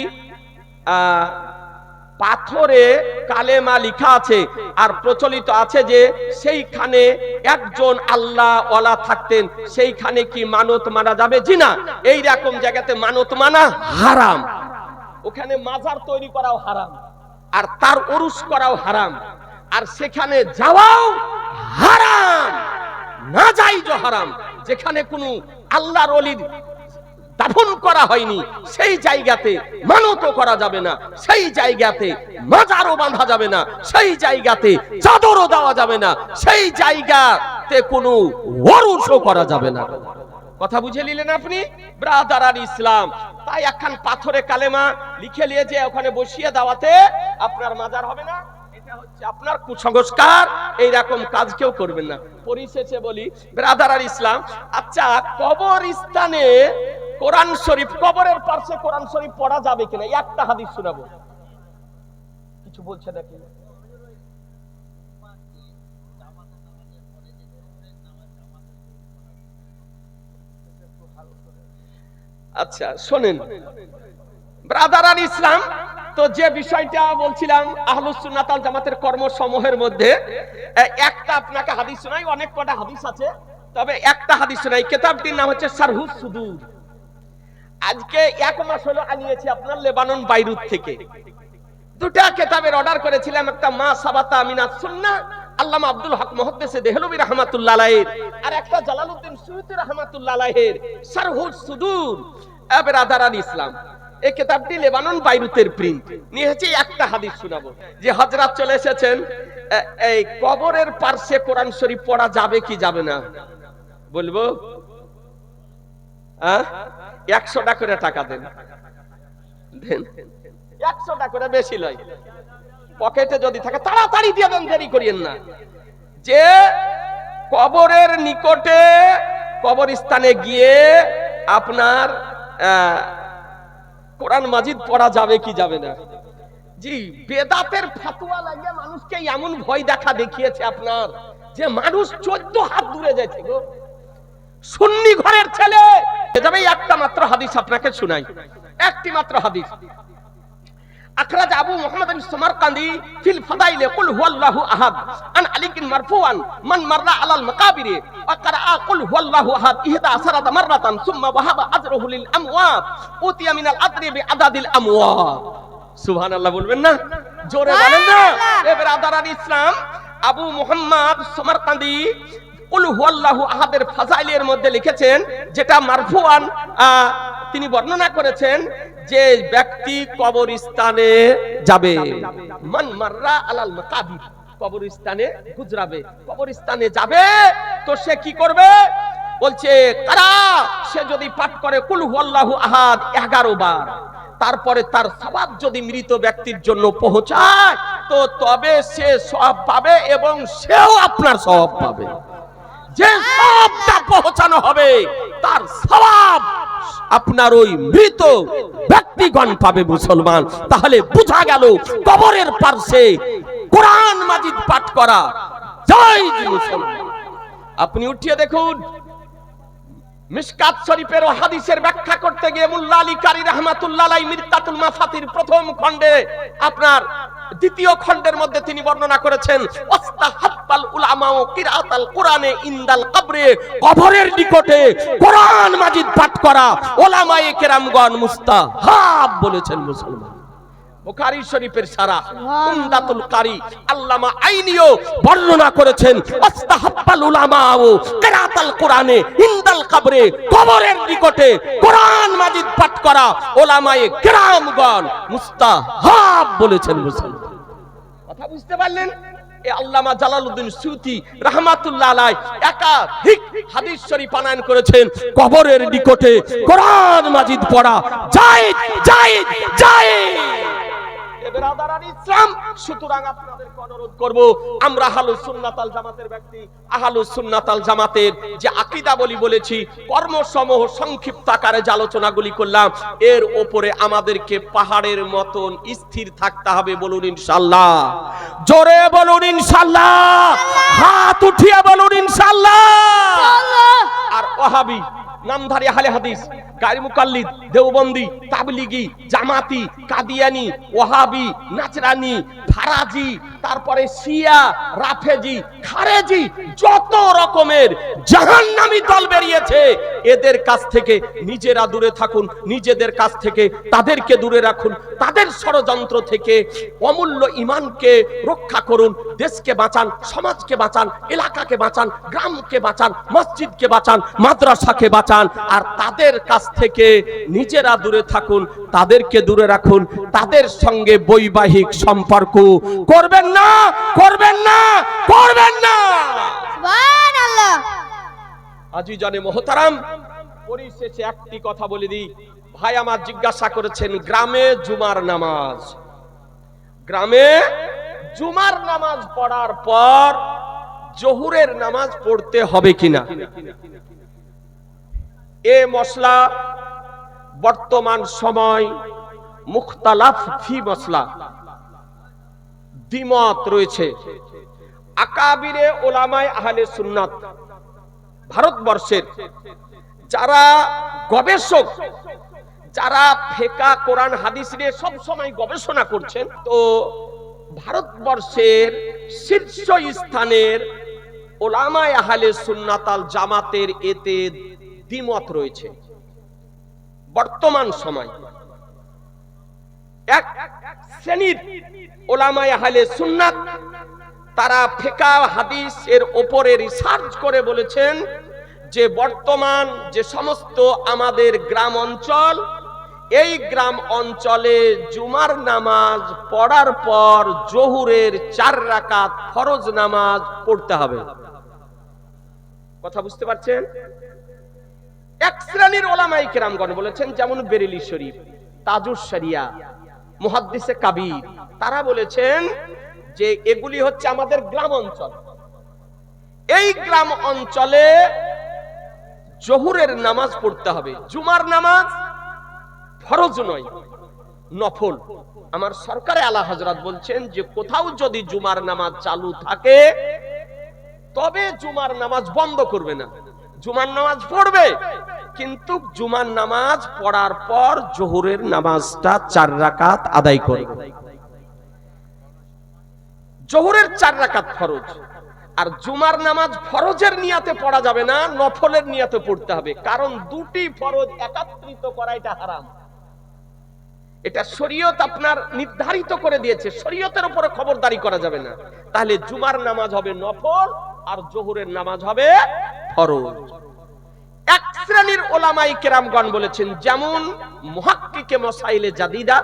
পাথরে কালেমা লেখা আছে, আর প্রচলিত আছে যে সেইখানে একজন আল্লাহ ওয়ালা থাকতেন, সেইখানে কি মানত মানা যাবে? জি না, এই রকম জায়গাতে মানত মানা হারাম। ওখানে মাজার তৈরি করাও হারাম, আর তার উরুস করাও হারাম, আর সেখানে যাওয়াও হারাম, নাজায়েজ হারাম। যেখানে কোনো আল্লাহর ওলির দাফন করা হয়নি সেই জায়গাতে মানতও করা যাবে না, সেই জায়গাতে মাজারও বাঁধা যাবে না, সেই জায়গাতে চাদরও দেওয়া যাবে না, সেই জায়গাতে কোনো ওরসও করা যাবে না। কথা বুঝে নিলেন আপনি? ব্রাদার আর ইসলাম, তাই একখান পাথরে কালেমা লিখে নিয়ে যে ওখানে বসিয়ে দেওয়াতে আপনার মাজার হবে না, এটা হচ্ছে আপনার কুসংস্কার, এইরকম কাজ কেউ করবেন না। পরিশেষে বলি ব্রাদার আর ইসলাম, আচ্ছা কবরস্থানে কোরআন শরীফ, কবরের পাশে কোরআন শরীফ পড়া যাবে কিনা? একটা হাদিস শোনাবো, কিছু বলছে নাকি? আচ্ছা শোনেন ব্রাদার আর ইসলাম, তো যে বিষয়টা বলছিলাম আহলুস সুন্নাত ওয়াল জামাতের কর্মসমূহের মধ্যে একটা আপনাকে হাদিস শোনাই, অনেক কটা হাদিস আছে, তবে একটা হাদিস শোনাই। কিতাবটির নাম হচ্ছে শারহুস সুদূর। আজকে 1 মাস হলো আনিয়েছি আপনার লেবানন বাইরুত থেকে। দুটা কিতাবের অর্ডার করেছিলাম, একটা মা সাবাতা মিনাস সুন্নাহ আল্লামা আব্দুল হক মুহাদ্দিসে দেহলভী রাহমাতুল্লাহ আলাইহি, আর একটা জালালউদ্দিন সুয়ুতী রাহমাতুল্লাহ আলাইহির শারহুস সুদূর। ব্রাদার আর ইসলাম, এই কিতাবটি লেবানন বাইরুতের প্রিন্ট নিয়েছি। একটা হাদিস শোনাবো যে হযরত চলে এসেছেন, এই কবরের পাশে কোরআন শরীফ পড়া যাবে কি যাবে না বলবো? 100 টাকা করে টাকা দেন, দেন 100 টাকা করে, বেশি লয়, পকেটে যদি থাকে তাড়াতাড়ি দিয়ে দেন, দেরি করিয়েন না। যে কবরের নিকটে কবরস্থানে গিয়ে আপনার কোরআন মাজিদ পড়া যাবে কি যাবে না? জি, বেদাতের ফতোয়া লাগিয়ে মানুষকে এমন ভয় দেখা দেখিয়েছে আপনার, যে মানুষ 14 হাত দূরে যাচ্ছে গো। সুন্নি ঘরের ছেলে যাবে। একটা মাত্র হাদিস আপনাকে শোনাই, একটি মাত্র হাদিস। আখরাজ আবু মুহাম্মদ আস-সামারকান্দি ফিল ফাদাইল কুল হুয়াল্লাহু আহাদ আন আলিকিন মারফুআন মান মাররা আলাল মাকাবিরি ওয়া ক্বারা কুল হুয়াল্লাহু আহাদ 11 মাররাতান সুম্মা ওয়াহাবা আজরুহু লিল আমওয়াত উতিয়া মিনাল আদরি বিআদাদিল আমওয়াত। সুবহানাল্লাহ বলবেন না? জোরে বলেন না? এ ব্রাদার আর ইসলাম, আবু মুহাম্মদ সামারকান্দি কুল হুয়াল্লাহু আহাদের ফাজাইলের মধ্যে লিখেছেন, যেটা মারফুআন তিনি বর্ণনা করেছেন, যে ব্যক্তি কবরস্থানে যাবে, মান মাররা আলাল মাকাবির, কবরস্থানে গুজরাবে, কবরস্থানে যাবে, তো সে কি করবে? বলছে কারা, সে যদি পাঠ করে কুল হুয়াল্লাহু আহাদ 11 বার, তারপরে তার সওয়াব যদি মৃত ব্যক্তির জন্য পৌঁছায়, তো তবে সে সওয়াব পাবে এবং সেও আপনার সওয়াব পাবে। যে সওয়াবটা পৌঁছানো হবে তার সওয়াব আপনার ওই মৃত ব্যক্তিগণ পাবে। মুসলমান, তাহলে বোঝা গেল কবরের পাশে কোরআন মাজিদ পাঠ করা জায়েজ। মুসলমান, আপনি উঠিয়ে দেখুন মিশকাত শরীফের হাদিসের ব্যাখ্যা করতে গিয়ে মুল্লা আলী কারি রাহমাতুল্লাহ আলাইহি মিরকাতুল মাফাতির প্রথম খণ্ডে, আপনার দ্বিতীয় খণ্ডের মধ্যে তিনি বর্ণনা করেছেন, ওয়াস্তাহাব্বাল উলামাউ কিরাআতাল কুরআনে ইনদাল কবরে, কবরের নিকটে কোরআন মাজিদ পাঠ করা উলামায়ে কেরামগণ মুস্তাহাব বলেছেন। মুসলমান, বুখারী শরীফের সারা উমদাতুল কারি আল্লামা আইনিও বর্ণনা করেছেন, ওয়াস্তাহাব্বাল উলামাউ কিরাআতাল কুরআনে ইনদাল কবরে, কবরের নিকটে কোরআন মাজিদ পাঠ করা উলামায়ে কেরামগণ মুস্তাহাব বলেছেন। মুসলমান, কথা বুঝতে পারলেন? এই আল্লামা জালালউদ্দিন সুয়ুতী রাহমাতুল্লাহ আলাইহি একাধিক হাদিস শরীফ আনয়ন করেছেন, কবরের নিকটে কোরআন মাজিদ পড়া জায়েজ জায়েজ জায়েজ। ব্রাদার আর ইসলাম, সুতরাং আপনাদেরকে অনুরোধ করব, আমরা আহলুস সুন্নাত ওয়াল জামাতের ব্যক্তি, আহলুস সুন্নাত ওয়াল জামাতের যে আকীদা বলেছি, কর্মসমূহ সংক্ষিপ্ত আকারে যে আলোচনাগুলি করলাম, এর উপরে আমাদেরকে পাহাড়ের মতন স্থির থাকতে হবে। বলুন ইনশাআল্লাহ, জোরে বলুন ইনশাআল্লাহ, হাত উঠিয়ে বলুন ইনশাআল্লাহ। আর ওয়াহাবি, নামধারী আহলে হাদিস, গায়র মুকাল্লিদ, দেওবন্দি, তাবলিগি, জামাতি, কাদিয়ানি, ওয়াহাবি, নাচরানি, ফারাজি, তারপরে শিয়া, রাফেজি, খারেজি, যত রকমের জাহান্নামী দল বেরিয়েছে, এদের কাছ থেকে নিজেরা দূরে থাকুন, নিজেদের কাছ থেকে তাদেরকে দূরে রাখুন, তাদের ষড়যন্ত্র থেকে অমূল্য ঈমানকে রক্ষা করুন, দেশকে বাঁচান, সমাজকে বাঁচান, এলাকাকে বাঁচান, গ্রামকে বাঁচান, মসজিদকে বাঁচান, মাদ্রাসাকে বাঁচান। আর তাদের কাছ থেকে নিজেরা দূরে থাকুন, তাদেরকে দূরে রাখুন, তাদের সঙ্গে বৈবাহিক সম্পর্ক করবেন না, করবেন না, করবেন না। সুবহানাল্লাহ। আজিজানে মোহতারাম, পরিশেষে একটি কথা বলে দিই। ভাই আমার জিজ্ঞাসা করেছেন, গ্রামে জুমার নামাজ, গ্রামে জুমার নামাজ পড়ার পর জোহরের নামাজ পড়তে হবে কিনা। এ মসলা বর্তমান সময় মুখতালাফ ফি মসলা, দ্বিমত রয়েছে। আকাবিরে ওলামায়ে আহলে সুন্নাত ভারতবর্ষের যারা গবেষক, যারা ফিকহ কোরআন হাদিস নিয়ে সব সময় গবেষণা করছেন, তো ভারতবর্ষের শীর্ষ স্থানের ওলামায়ে আহলে সুন্নাত আল জামাতের এতে দ্বিমত রয়েছে। বর্তমান সময় এক শ্রেণীর ওলামায়ে আহলে সুন্নাত তারা ফিকহ হাদিস এর উপরে রিসার্চ করে বলেছেন যে বর্তমান যে সমস্ত আমাদের গ্রাম অঞ্চল, এই গ্রাম অঞ্চলে জুমার নামাজ পড়ার পর জোহরের 4 রাকাত ফরজ নামাজ পড়তে হবে। কথা বুঝতে পারছেন? এক শ্রেণীর ওলামায়ে কেরামগণ বলেছেন, যেমন বেরেলি শরীফ, তাজুস শরিয়া, মুহাদ্দিসে কাবীর, তারা বলেছেন যে এগুলি হচ্ছে আমাদের গ্রাম অঞ্চল, এই গ্রাম অঞ্চলে জোহরের নামাজ পড়তে হবে। জুমার নামাজ ফরজ নয়, নফল। আমার সরকারে আলা হযরত বলছেন যে কোথাও যদি জুমার নামাজ চালু থাকে তবে জুমার নামাজ বন্ধ করবে না, জুমার নামাজ পড়বে, কিন্তু জুমার নামাজ পড়ার পর জোহরের নামাজটা 4 রাকাত আদায় করবে। জোহরের 4 রাকাত ফরজ, আর জুমার নামাজ ফরজের নিয়াতে পড়া যাবে না, নফলের নিয়াতে পড়তে হবে। কারণ দুটি ফরজ একত্রিত করা এটা হারাম। এটা শরীয়ত আপনার নির্ধারিত করে দিয়েছে, শরীয়তের উপরে খবরদারি করা যাবে না। তাহলে জুমার নামাজ হবে নফল আর জোহরের নামাজ হবে ফরজ। এক শ্রেণীর ওলামায়ে কেরামগণ বলেছেন, যেমন মুহাক্কিকে মাসাইলে জাদিদা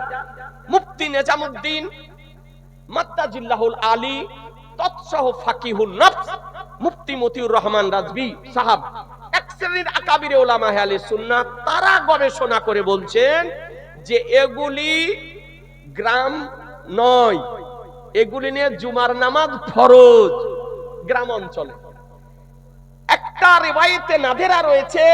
মুফতি নিজামউদ্দিন মাত্তাজিল্লাহুল আলী, তৎসহ ফাকিহুন নফস মুফতি মতিউর রহমান রাজভী সাহাব, এক শ্রেণীর আকাবিরে ওলামায়ে আহলে সুন্নাত, তারা গবেষণা করে বলছেন যে এগুলি গ্রাম নয়, এগুলি নিয়ে জুমার নামাজ ফরজ গ্রাম অঞ্চলে। একটা রিওয়ায়েতে নাদেরা রয়েছে,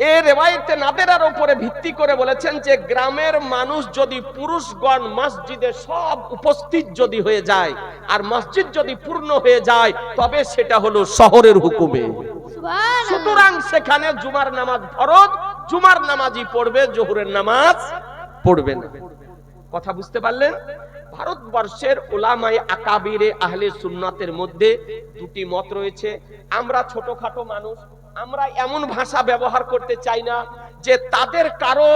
এই রিওয়ায়েতে নাদেরার উপরে ভিত্তি করে বলেছেন যে গ্রামের মানুষ যদি পুরুষগণ মসজিদে সব উপস্থিত যদি হয়ে যায় আর মসজিদ যদি পূর্ণ হয়ে যায় তবে সেটা হলো শহরের হুকুমে। সুতরাং সেখানে জুমার নামাজ ফরজ, জুমার নামাজই পড়বে, জোহরের নামাজ পড়বে না। কথা বুঝতে পারলেন? ভারতবর্ষের উলামায়ে আকাবিরে আহলে সুন্নাতের মধ্যে দুটি মত রয়েছে। আমরা ছোটখাটো মানুষ, আমরা এমন ভাষা ব্যবহার করতে চাই না যে তাদের কারো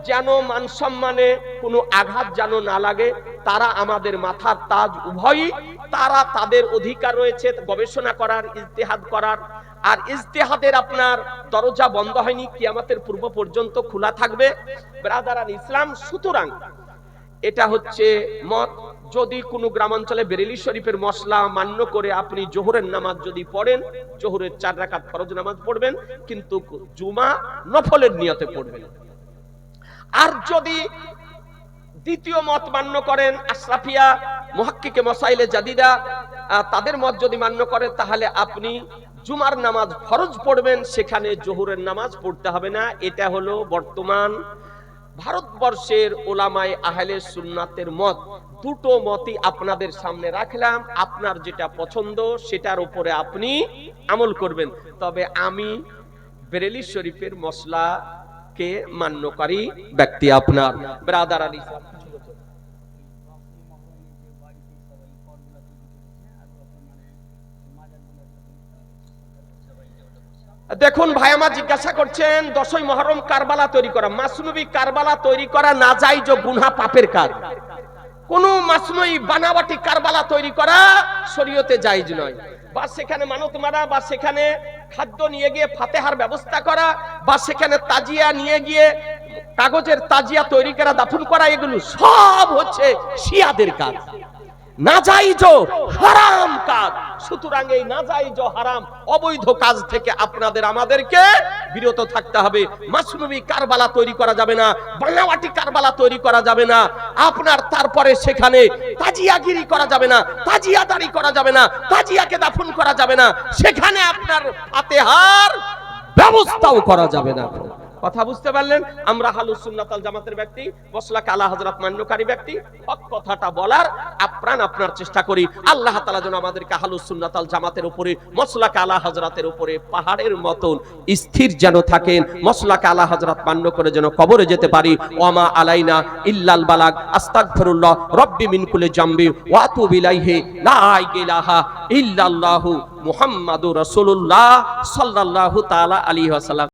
যেন মান সম্মানে কোনো আঘাত যেন না লাগে। তারা আমাদের মাথার তাজ, উভয়ই, তারা তাদের অধিকার রয়েছে গবেষণা করার, ইজতিহাদ করার। আর ইজতিহাদের আপনার দরজা বন্ধ হয়নি, কিয়ামতের পূর্ব পর্যন্ত খোলা থাকবে। ব্রাদারান ইসলাম, সুতরাং এটা হচ্ছে মত। যদি কোনো গ্রামাঞ্চলে বেরেলি শরীফের মসলা মান্য করে আপনি জোহরের নামাজ যদি পড়েন, জোহরের 4 রাকাত ফরজ নামাজ পড়বেন, কিন্তু জুমা নফলের নিয়তে পড়বেন। আর যদি দ্বিতীয় মত মান্য করেন, আশরাফিয়া, মুহাক্কিকে মাসাইলে জাদিদা, তাদের মত যদি মান্য করেন, তাহলে আপনি জুমার নামাজ ফরজ পড়বেন, সেখানে জোহরের নামাজ পড়তে হবে না। এটা হলো বর্তমান ভারতবর্ষের ওলামায়ে আহলে সুন্নাতের মত। দুটো মতই আপনাদের সামনে রাখলাম, আপনার যেটা পছন্দ সেটার উপরে আপনি আমল করবেন। তবে আমি বেরেলি শরীফের মসলাকে মান্যকারী ব্যক্তি। আপনার ব্রাদার আলী দেখুন, ভাই আমার জিজ্ঞাসা করছেন 10ই মুহররম কারবালা তৈরি করা, মাসনুবী কারবালা তৈরি করা নাজায়েজ ও গুনাহ, পাপের কাজ। কোন মাসনুই বানাওয়াটি কারবালা তৈরি করা শরীয়তে জায়েজ নয়। বা সেখানে মানত মারা, বা সেখানে খাদ্য নিয়ে গিয়ে ফাতেহার ব্যবস্থা করা, বা সেখানে তাজিয়া নিয়ে গিয়ে কাগজের তাজিয়া তৈরি করা, দাফন করা, এগুলো সব হচ্ছে শিয়াদের কাজ। নাজাইজ হারাম কাজ। সুতরাং এই নাজাইজ হারাম অবৈধ কাজ থেকে আপনাদের আমাদেরকে বিরত থাকতে হবে। মাসনুবি কারবালা তৈরি করা যাবে না, বানাওয়াটি কারবালা তৈরি করা যাবে না। আপনার তারপরে সেখানে তাজিয়াগিরি করা যাবে না, তাজিয়াদারি করা যাবে না, তাজিয়াকে দাফন করা যাবে না, সেখানে আপনার ফাতিহার ব্যবস্থাও করা যাবে না। কথা বুঝতে পারলেন? আমরা আহলুস সুন্নাত ওয়াল জামাতের ব্যক্তি, মাসলাক আলা হযরত মান্যকারী ব্যক্তি, হক কথাটা বলার আপ্রাণ আপনার চেষ্টা করি। আল্লাহ তাআলা যেন আমাদেরকে আহলুস সুন্নাত ওয়াল জামাতের উপরে, মাসলাক আলা হযরতের উপরে পাহাড়ের মতন স্থির যেন থাকেন, মাসলাক আলা হযরত মান্য করে যেন কবরে যেতে পারি। ওয়ামা আলাইনা ইল্লাল বালাগ। আস্তাগফিরুল্লাহ রব্বি মিন কুল্লি জামবি ওয়া আতুবু ইলাইহি লা ইলাহা ইল্লাল্লাহু মুহাম্মাদুর রাসূলুল্লাহ সাল্লাল্লাহু তাআলা আলাইহি ওয়াসাল্লাম।